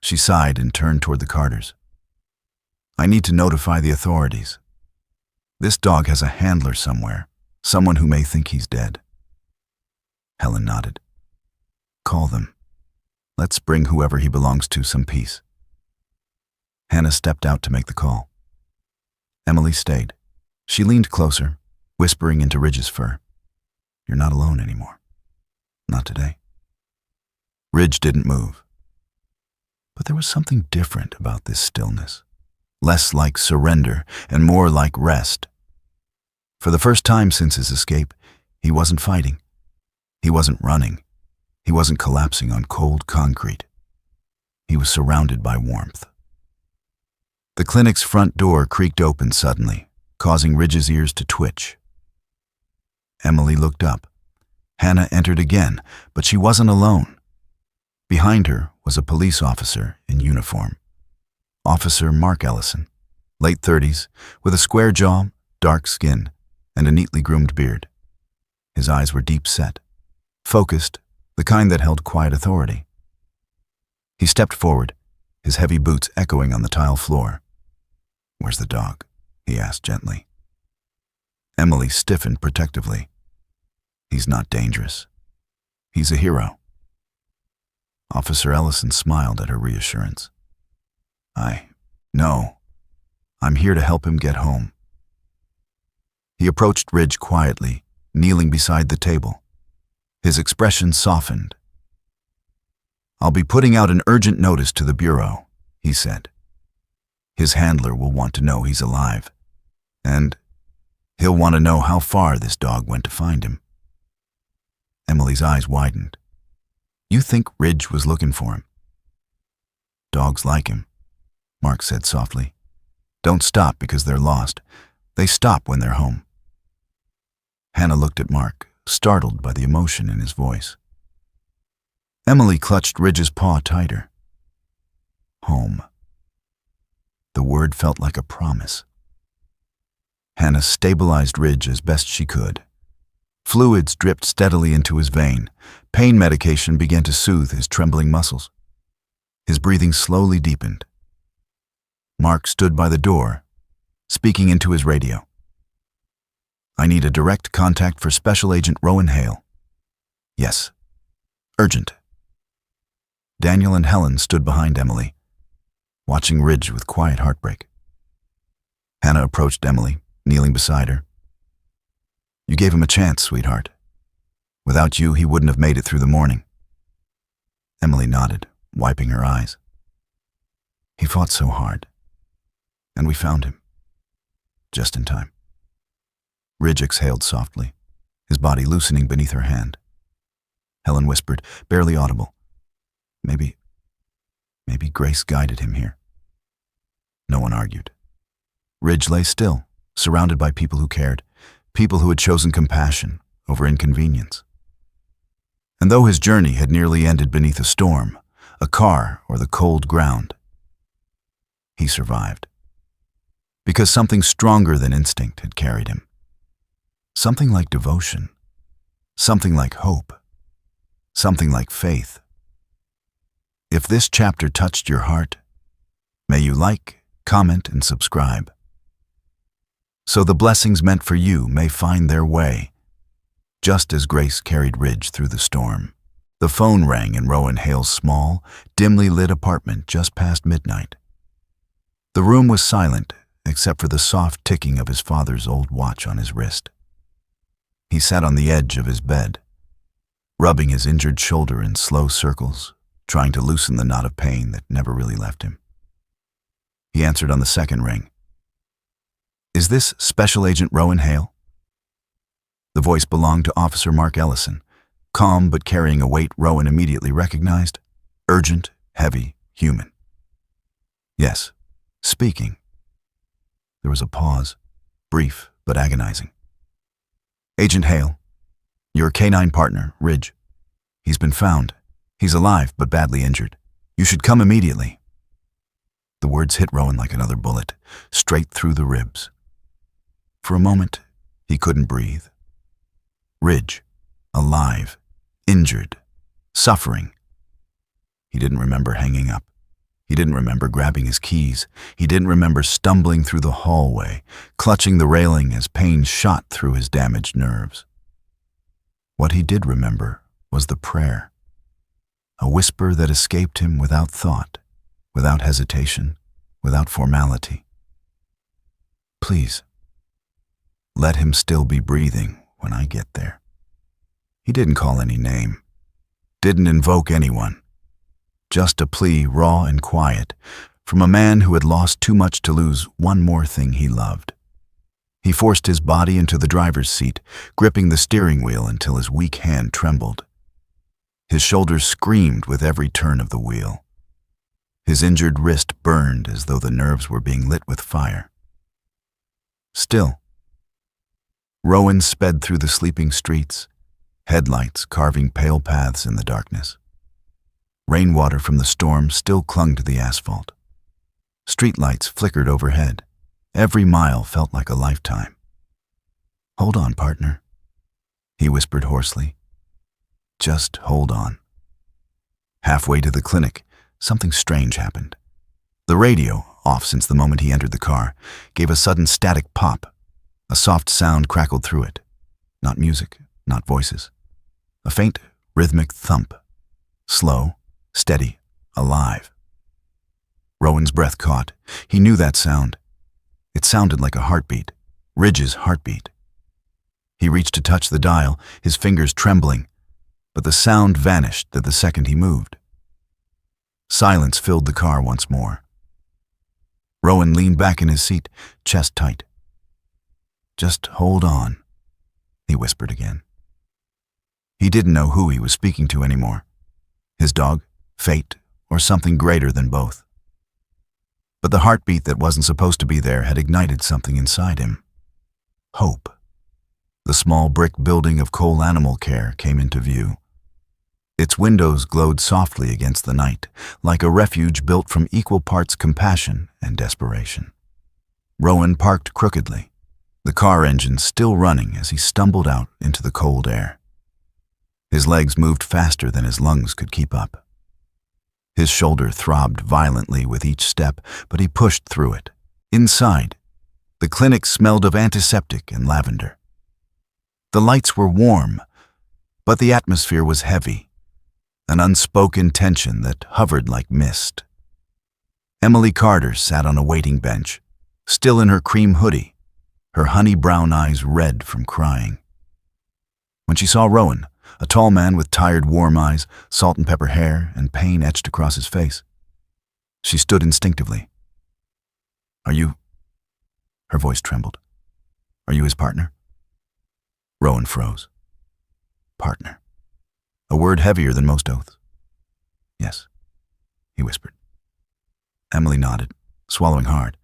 She sighed and turned toward the Carters. "I need to notify the authorities. This dog has a handler somewhere, someone who may think he's dead." Helen nodded. "Call them. Let's bring whoever he belongs to some peace." Hannah stepped out to make the call. Emily stayed. She leaned closer, whispering into Ridge's fur. "You're not alone anymore. Not today." Ridge didn't move. But there was something different about this stillness, less like surrender and more like rest. For the first time since his escape, he wasn't fighting. He wasn't running. He wasn't collapsing on cold concrete. He was surrounded by warmth. The clinic's front door creaked open suddenly, causing Ridge's ears to twitch. Emily looked up. Hannah entered again, but she wasn't alone. Behind her was a police officer in uniform. Officer Mark Ellison, late 30s, with a square jaw, dark skin, and a neatly groomed beard. His eyes were deep set, focused, the kind that held quiet authority. He stepped forward, his heavy boots echoing on the tile floor. "Where's the dog?" he asked gently. Emily stiffened protectively. "He's not dangerous. He's a hero." Officer Ellison smiled at her reassurance. No, I'm here to help him get home." He approached Ridge quietly, kneeling beside the table. His expression softened. "I'll be putting out an urgent notice to the Bureau," he said. "His handler will want to know he's alive, and he'll want to know how far this dog went to find him." Emily's eyes widened. "You think Ridge was looking for him?" "Dogs like him," Mark said softly. "Don't stop because they're lost. They stop when they're home." Hannah looked at Mark, startled by the emotion in his voice. Emily clutched Ridge's paw tighter. Home. The word felt like a promise. Hannah stabilized Ridge as best she could. Fluids dripped steadily into his vein. Pain medication began to soothe his trembling muscles. His breathing slowly deepened. Mark stood by the door, speaking into his radio. "I need a direct contact for Special Agent Rowan Hale." "Yes. Urgent." Daniel and Helen stood behind Emily, watching Ridge with quiet heartbreak. Hannah approached Emily, kneeling beside her. "You gave him a chance, sweetheart. Without you, he wouldn't have made it through the morning." Emily nodded, wiping her eyes. "He fought so hard, and we found him. Just in time." Ridge exhaled softly, his body loosening beneath her hand. Helen whispered, barely audible, Maybe Grace guided him here." No one argued. Ridge lay still, surrounded by people who cared, people who had chosen compassion over inconvenience. And though his journey had nearly ended beneath a storm, a car, or the cold ground, he survived. Because something stronger than instinct had carried him. Something like devotion. Something like hope. Something like faith. If this chapter touched your heart, may you like, comment, and subscribe, so the blessings meant for you may find their way, just as Grace carried Ridge through the storm. The phone rang in Rowan Hale's small, dimly lit apartment just past midnight. The room was silent, except for the soft ticking of his father's old watch on his wrist. He sat on the edge of his bed, rubbing his injured shoulder in slow circles, trying to loosen the knot of pain that never really left him. He answered on the second ring. "Is this Special Agent Rowan Hale?" The voice belonged to Officer Mark Ellison, calm but carrying a weight Rowan immediately recognized, urgent, heavy, human. "Yes, speaking." There was a pause, brief but agonizing. "Agent Hale, your canine partner, Ridge. He's been found. He's alive but badly injured. You should come immediately." The words hit Rowan like another bullet, straight through the ribs. For a moment, he couldn't breathe. Ridge, alive, injured, suffering. He didn't remember hanging up. He didn't remember grabbing his keys. He didn't remember stumbling through the hallway, clutching the railing as pain shot through his damaged nerves. What he did remember was the prayer, a whisper that escaped him without thought, without hesitation, without formality. "Please, let him still be breathing when I get there." He didn't call any name, didn't invoke anyone, just a plea raw and quiet from a man who had lost too much to lose one more thing he loved. He forced his body into the driver's seat, gripping the steering wheel until his weak hand trembled. His shoulders screamed with every turn of the wheel. His injured wrist burned as though the nerves were being lit with fire. Still, Rowan sped through the sleeping streets, headlights carving pale paths in the darkness. Rainwater from the storm still clung to the asphalt. Streetlights flickered overhead. Every mile felt like a lifetime. "Hold on, partner," he whispered hoarsely. "Just hold on." Halfway to the clinic, something strange happened. The radio, off since the moment he entered the car, gave a sudden static pop. A soft sound crackled through it. Not music, not voices. A faint, rhythmic thump. Slow, steady, alive. Rowan's breath caught. He knew that sound. It sounded like a heartbeat, Ridge's heartbeat. He reached to touch the dial, his fingers trembling, but the sound vanished the second he moved. Silence filled the car once more. Rowan leaned back in his seat, chest tight. "Just hold on," he whispered again. He didn't know who he was speaking to anymore. His dog, fate, or something greater than both. But the heartbeat that wasn't supposed to be there had ignited something inside him. Hope. The small brick building of Cole Animal Care came into view. Its windows glowed softly against the night, like a refuge built from equal parts compassion and desperation. Rowan parked crookedly, the car engine still running as he stumbled out into the cold air. His legs moved faster than his lungs could keep up. His shoulder throbbed violently with each step, but he pushed through it. Inside, the clinic smelled of antiseptic and lavender. The lights were warm, but the atmosphere was heavy, an unspoken tension that hovered like mist. Emily Carter sat on a waiting bench, still in her cream hoodie, her honey-brown eyes red from crying. When she saw Rowan, a tall man with tired, warm eyes, salt and pepper hair, and pain etched across his face, she stood instinctively. "Are you—" Her voice trembled. "Are you his partner?" Rowan froze. Partner. A word heavier than most oaths. "Yes," he whispered. Emily nodded, swallowing hard.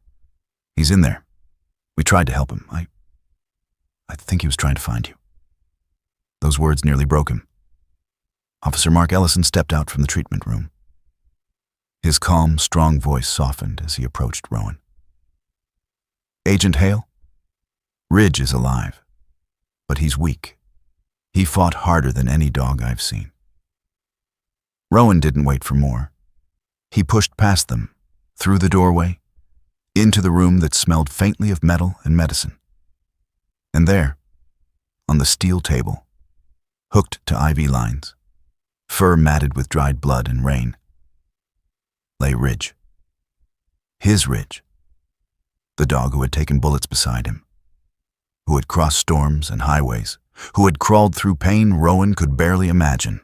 "He's in there. We tried to help him. I think he was trying to find you." Those words nearly broke him. Officer Mark Ellison stepped out from the treatment room. His calm, strong voice softened as he approached Rowan. "Agent Hale, Ridge is alive, but he's weak. He fought harder than any dog I've seen." Rowan didn't wait for more. He pushed past them, through the doorway, into the room that smelled faintly of metal and medicine. And there, on the steel table, hooked to IV lines, fur matted with dried blood and rain, lay Ridge. His Ridge. The dog who had taken bullets beside him, who had crossed storms and highways, who had crawled through pain Rowan could barely imagine.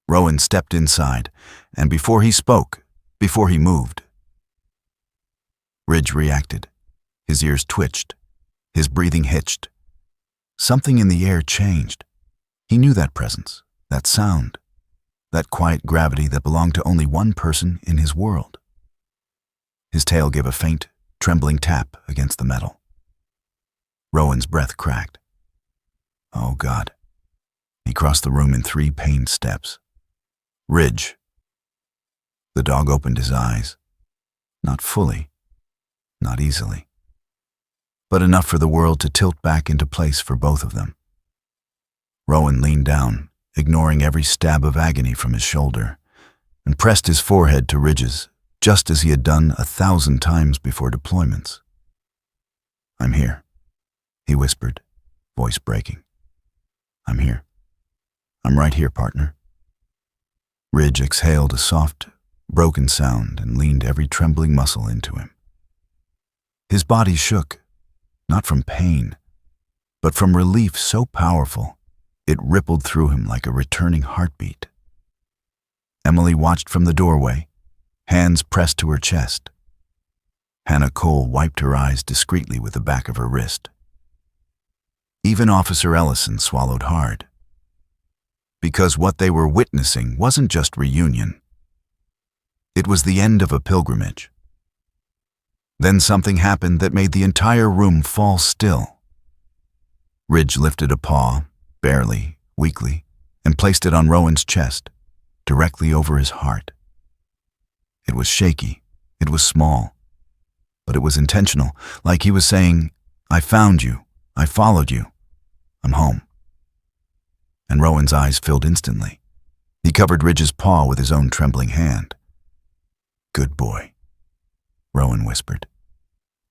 Rowan stepped inside, and before he spoke, before he moved, Ridge reacted. His ears twitched, his breathing hitched. Something in the air changed. He knew that presence, that sound, that quiet gravity that belonged to only one person in his world. His tail gave a faint, trembling tap against the metal. Rowan's breath cracked. Oh, God. He crossed the room in 3 pained steps. "Ridge." The dog opened his eyes. Not fully, not easily, but enough for the world to tilt back into place for both of them. Rowan leaned down, ignoring every stab of agony from his shoulder, and pressed his forehead to Ridge's, just as he had done 1,000 times before deployments. "I'm here," he whispered, voice breaking. "I'm here. I'm right here, partner." Ridge exhaled a soft, broken sound and leaned every trembling muscle into him. His body shook, not from pain, but from relief so powerful it rippled through him like a returning heartbeat. Emily watched from the doorway, hands pressed to her chest. Hannah Cole wiped her eyes discreetly with the back of her wrist. Even Officer Ellison swallowed hard. Because what they were witnessing wasn't just reunion. It was the end of a pilgrimage. Then something happened that made the entire room fall still. Ridge lifted a paw, barely, weakly, and placed it on Rowan's chest, directly over his heart. It was shaky, it was small, but it was intentional, like he was saying, "I found you, I followed you, I'm home." And Rowan's eyes filled instantly. He covered Ridge's paw with his own trembling hand. "Good boy," Rowan whispered.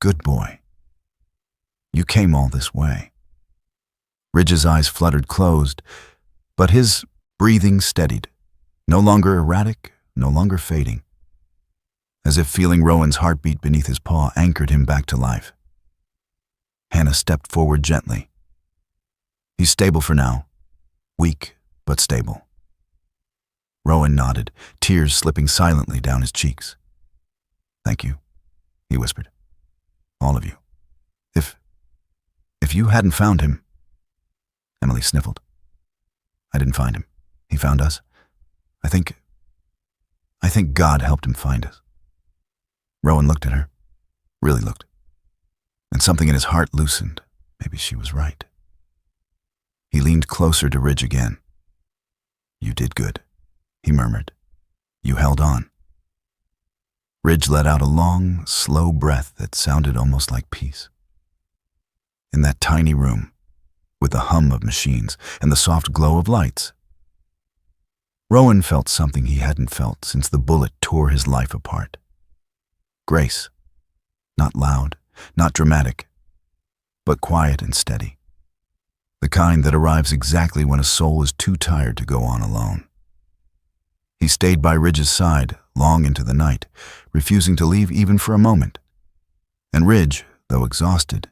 "Good boy. You came all this way." Ridge's eyes fluttered closed, but his breathing steadied, no longer erratic, no longer fading, as if feeling Rowan's heartbeat beneath his paw anchored him back to life. Hannah stepped forward gently. "He's stable for now, weak but stable." Rowan nodded, tears slipping silently down his cheeks. "Thank you," he whispered. "All of you. If you hadn't found him..." Emily sniffled. "I didn't find him. He found us. I think God helped him find us." Rowan looked at her, really looked, and something in his heart loosened. Maybe she was right. He leaned closer to Ridge again. "You did good," he murmured. "You held on." Ridge let out a long, slow breath that sounded almost like peace. In that tiny room, with the hum of machines and the soft glow of lights, Rowan felt something he hadn't felt since the bullet tore his life apart. Grace. Not loud, not dramatic, but quiet and steady. The kind that arrives exactly when a soul is too tired to go on alone. He stayed by Ridge's side long into the night, refusing to leave even for a moment. And Ridge, though exhausted,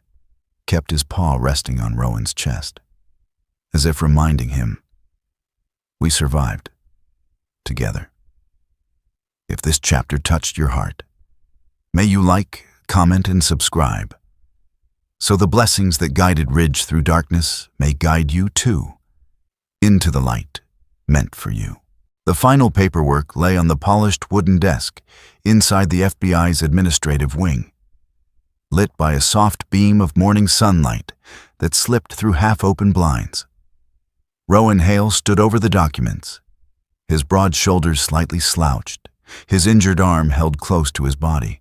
kept his paw resting on Rowan's chest, as if reminding him, we survived, together. If this chapter touched your heart, may you like, comment, and subscribe, so the blessings that guided Ridge through darkness may guide you too, into the light meant for you. The final paperwork lay on the polished wooden desk inside the FBI's administrative wing, lit by a soft beam of morning sunlight that slipped through half-open blinds. Rowan Hale stood over the documents, his broad shoulders slightly slouched, his injured arm held close to his body.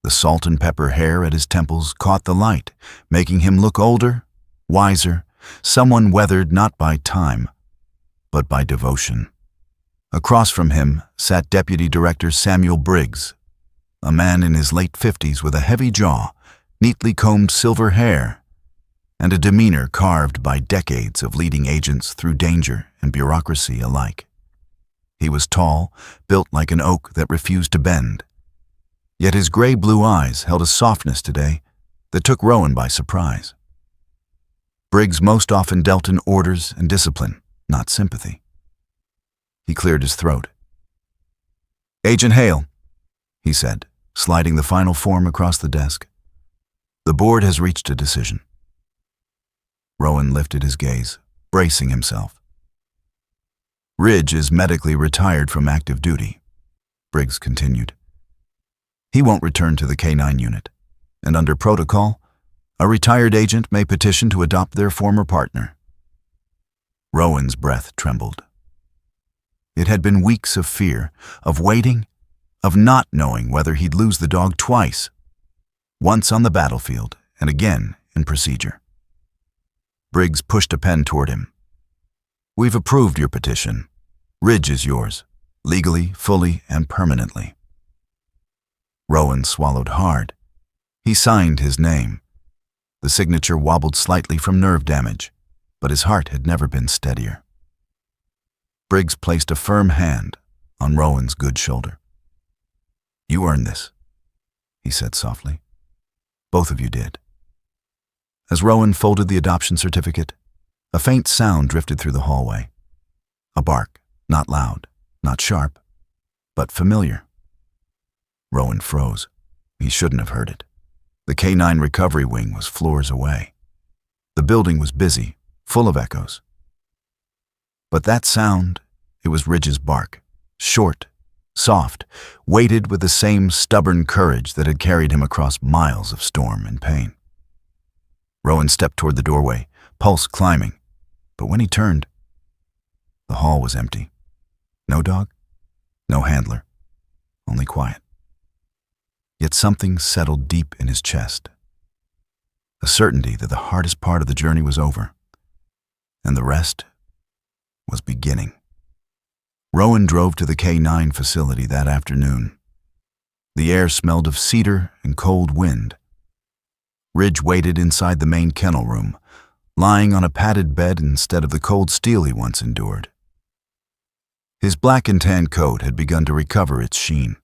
The salt and pepper hair at his temples caught the light, making him look older, wiser, someone weathered not by time, but by devotion. Across from him sat Deputy Director Samuel Briggs, a man in his late 50s with a heavy jaw, neatly combed silver hair, and a demeanor carved by decades of leading agents through danger and bureaucracy alike. He was tall, built like an oak that refused to bend. Yet his gray-blue eyes held a softness today that took Rowan by surprise. Briggs most often dealt in orders and discipline, not sympathy. He cleared his throat. "Agent Hale," he said, sliding the final form across the desk. "The board has reached a decision." Rowan lifted his gaze, bracing himself. "Ridge is medically retired from active duty," Briggs continued. "He won't return to the K-9 unit, and under protocol, a retired agent may petition to adopt their former partner." Rowan's breath trembled. It had been weeks of fear, of waiting, of not knowing whether he'd lose the dog twice, once on the battlefield and again in procedure. Briggs pushed a pen toward him. "We've approved your petition. Ridge is yours, legally, fully, and permanently." Rowan swallowed hard. He signed his name. The signature wobbled slightly from nerve damage, but his heart had never been steadier. Briggs placed a firm hand on Rowan's good shoulder. "You earned this," he said softly. "Both of you did." As Rowan folded the adoption certificate, a faint sound drifted through the hallway. A bark, not loud, not sharp, but familiar. Rowan froze. He shouldn't have heard it. The K-9 recovery wing was floors away. The building was busy, full of echoes. But that sound, it was Ridge's bark, short, soft, weighted with the same stubborn courage that had carried him across miles of storm and pain. Rowan stepped toward the doorway, pulse climbing, but when he turned, the hall was empty. No dog, no handler, only quiet. Yet something settled deep in his chest, a certainty that the hardest part of the journey was over, and the rest was beginning. Rowan drove to the K-9 facility that afternoon. The air smelled of cedar and cold wind. Ridge waited inside the main kennel room, lying on a padded bed instead of the cold steel he once endured. His black and tan coat had begun to recover its sheen,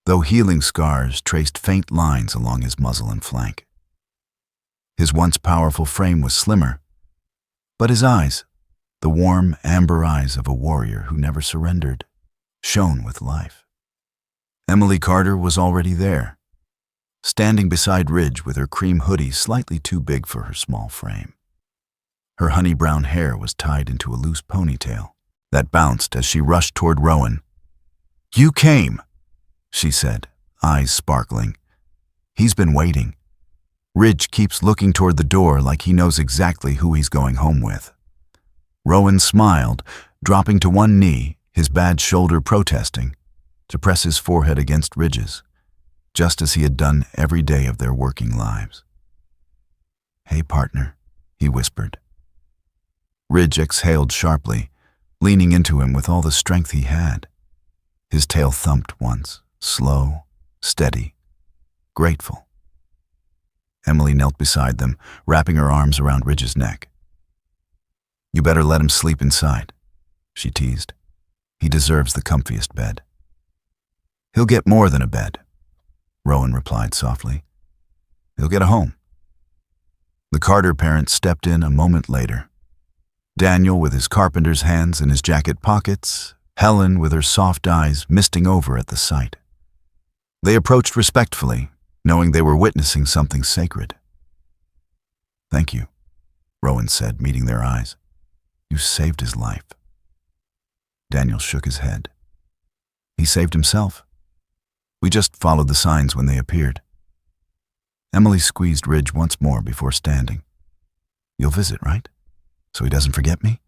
though healing scars traced faint lines along his muzzle and flank. His once powerful frame was slimmer, but his eyes, the warm, amber eyes of a warrior who never surrendered, shone with life. Emily Carter was already there, standing beside Ridge with her cream hoodie slightly too big for her small frame. Her honey-brown hair was tied into a loose ponytail that bounced as she rushed toward Rowan. "You came," she said, eyes sparkling. "He's been waiting." Ridge keeps looking toward the door like he knows exactly who he's going home with. Rowan smiled, dropping to one knee, his bad shoulder protesting, to press his forehead against Ridge's, just as he had done every day of their working lives. "Hey, partner," he whispered. Ridge exhaled sharply, leaning into him with all the strength he had. His tail thumped once, slow, steady, grateful. Emily knelt beside them, wrapping her arms around Ridge's neck. "You better let him sleep inside," she teased. "He deserves the comfiest bed." "He'll get more than a bed," Rowan replied softly. "He'll get a home." The Carter parents stepped in a moment later. Daniel with his carpenter's hands in his jacket pockets, Helen with her soft eyes misting over at the sight. They approached respectfully, knowing they were witnessing something sacred. "Thank you," Rowan said, meeting their eyes. "You saved his life." Daniel shook his head. "He saved himself. We just followed the signs when they appeared." Emily squeezed Ridge once more before standing. "You'll visit, right? So he doesn't forget me?"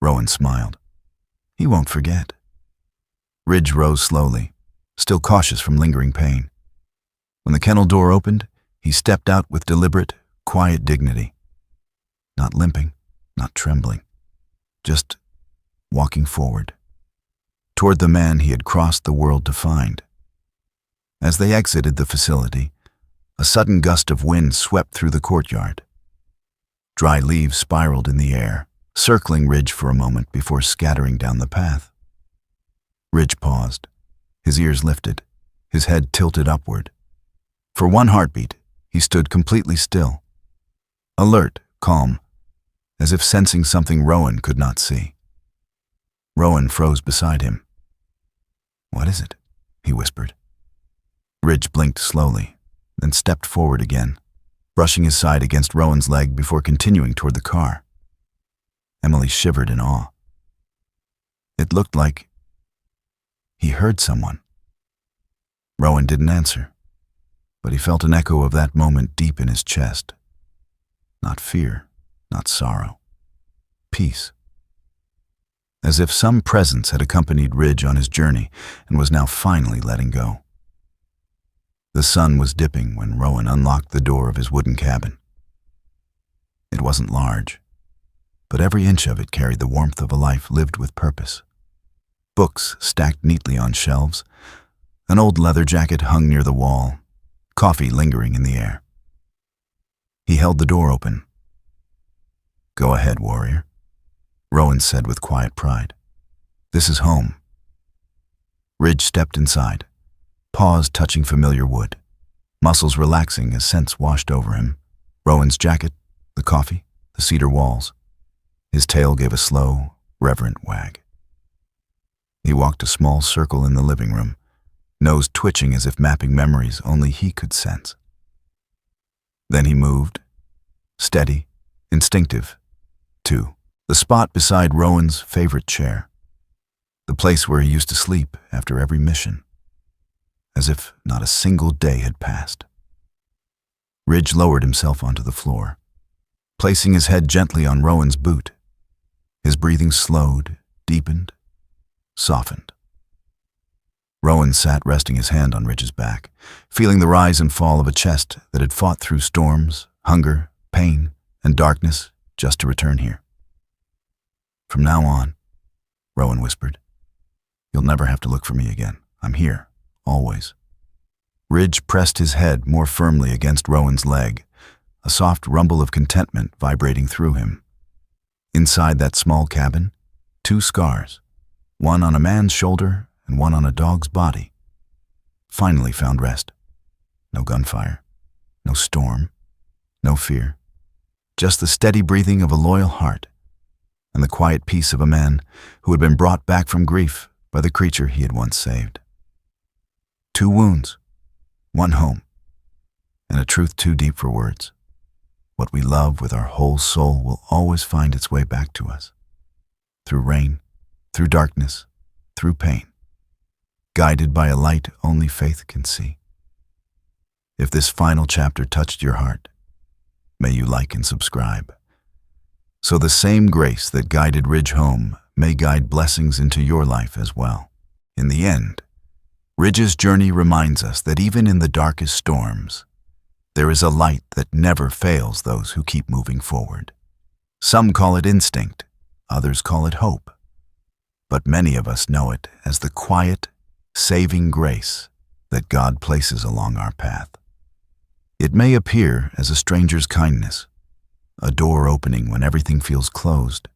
Rowan smiled. "He won't forget." Ridge rose slowly, still cautious from lingering pain. When the kennel door opened, he stepped out with deliberate, quiet dignity. Not limping, not trembling, just walking forward, toward the man he had crossed the world to find. As they exited the facility, a sudden gust of wind swept through the courtyard. Dry leaves spiraled in the air, circling Ridge for a moment before scattering down the path. Ridge paused, his ears lifted, his head tilted upward. For one heartbeat, he stood completely still, alert, calm, as if sensing something Rowan could not see. Rowan froze beside him. "What is it?" he whispered. Ridge blinked slowly, then stepped forward again, brushing his side against Rowan's leg before continuing toward the car. Emily shivered in awe. It looked like he heard someone. Rowan didn't answer, but he felt an echo of that moment deep in his chest. Not fear, not sorrow. Peace. As if some presence had accompanied Ridge on his journey and was now finally letting go. The sun was dipping when Rowan unlocked the door of his wooden cabin. It wasn't large, but every inch of it carried the warmth of a life lived with purpose. Books stacked neatly on shelves, an old leather jacket hung near the wall, coffee lingering in the air. He held the door open. "Go ahead, warrior," Rowan said with quiet pride. "This is home." Ridge stepped inside, paws touching familiar wood, muscles relaxing as scents washed over him. Rowan's jacket, the coffee, the cedar walls. His tail gave a slow, reverent wag. He walked a small circle in the living room, nose twitching as if mapping memories only he could sense. Then he moved, steady, instinctive, to the spot beside Rowan's favorite chair, the place where he used to sleep after every mission, as if not a single day had passed. Ridge lowered himself onto the floor, placing his head gently on Rowan's boot. His breathing slowed, deepened, softened. Rowan sat resting his hand on Ridge's back, feeling the rise and fall of a chest that had fought through storms, hunger, pain, and darkness just to return here. "From now on," Rowan whispered, "you'll never have to look for me again. I'm here, always." Ridge pressed his head more firmly against Rowan's leg, a soft rumble of contentment vibrating through him. Inside that small cabin, 2 scars, one on a man's shoulder and one on a dog's body, finally found rest. No gunfire, no storm, no fear, just the steady breathing of a loyal heart and the quiet peace of a man who had been brought back from grief by the creature he had once saved. 2 wounds, 1 home, and a truth too deep for words. What we love with our whole soul will always find its way back to us. Through rain, through darkness, through pain, guided by a light only faith can see. If this final chapter touched your heart, may you like and subscribe, so the same grace that guided Ridge home may guide blessings into your life as well. In the end, Ridge's journey reminds us that even in the darkest storms, there is a light that never fails those who keep moving forward. Some call it instinct, others call it hope, but many of us know it as the quiet, saving grace that God places along our path. It may appear as a stranger's kindness, a door opening when everything feels closed,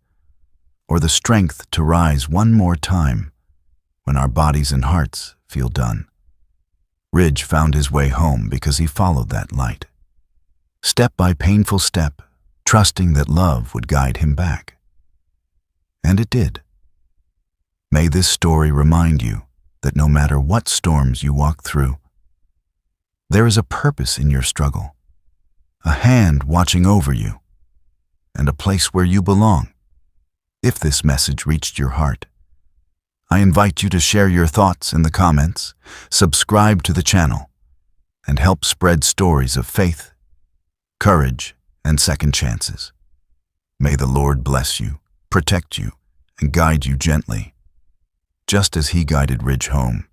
or the strength to rise one more time when our bodies and hearts feel done. Ridge found his way home because he followed that light, step by painful step, trusting that love would guide him back. And it did. May this story remind you that no matter what storms you walk through, there is a purpose in your struggle, a hand watching over you, and a place where you belong. If this message reached your heart, I invite you to share your thoughts in the comments, subscribe to the channel, and help spread stories of faith, courage, and second chances. May the Lord bless you, protect you, and guide you gently, just as He guided Ridge home.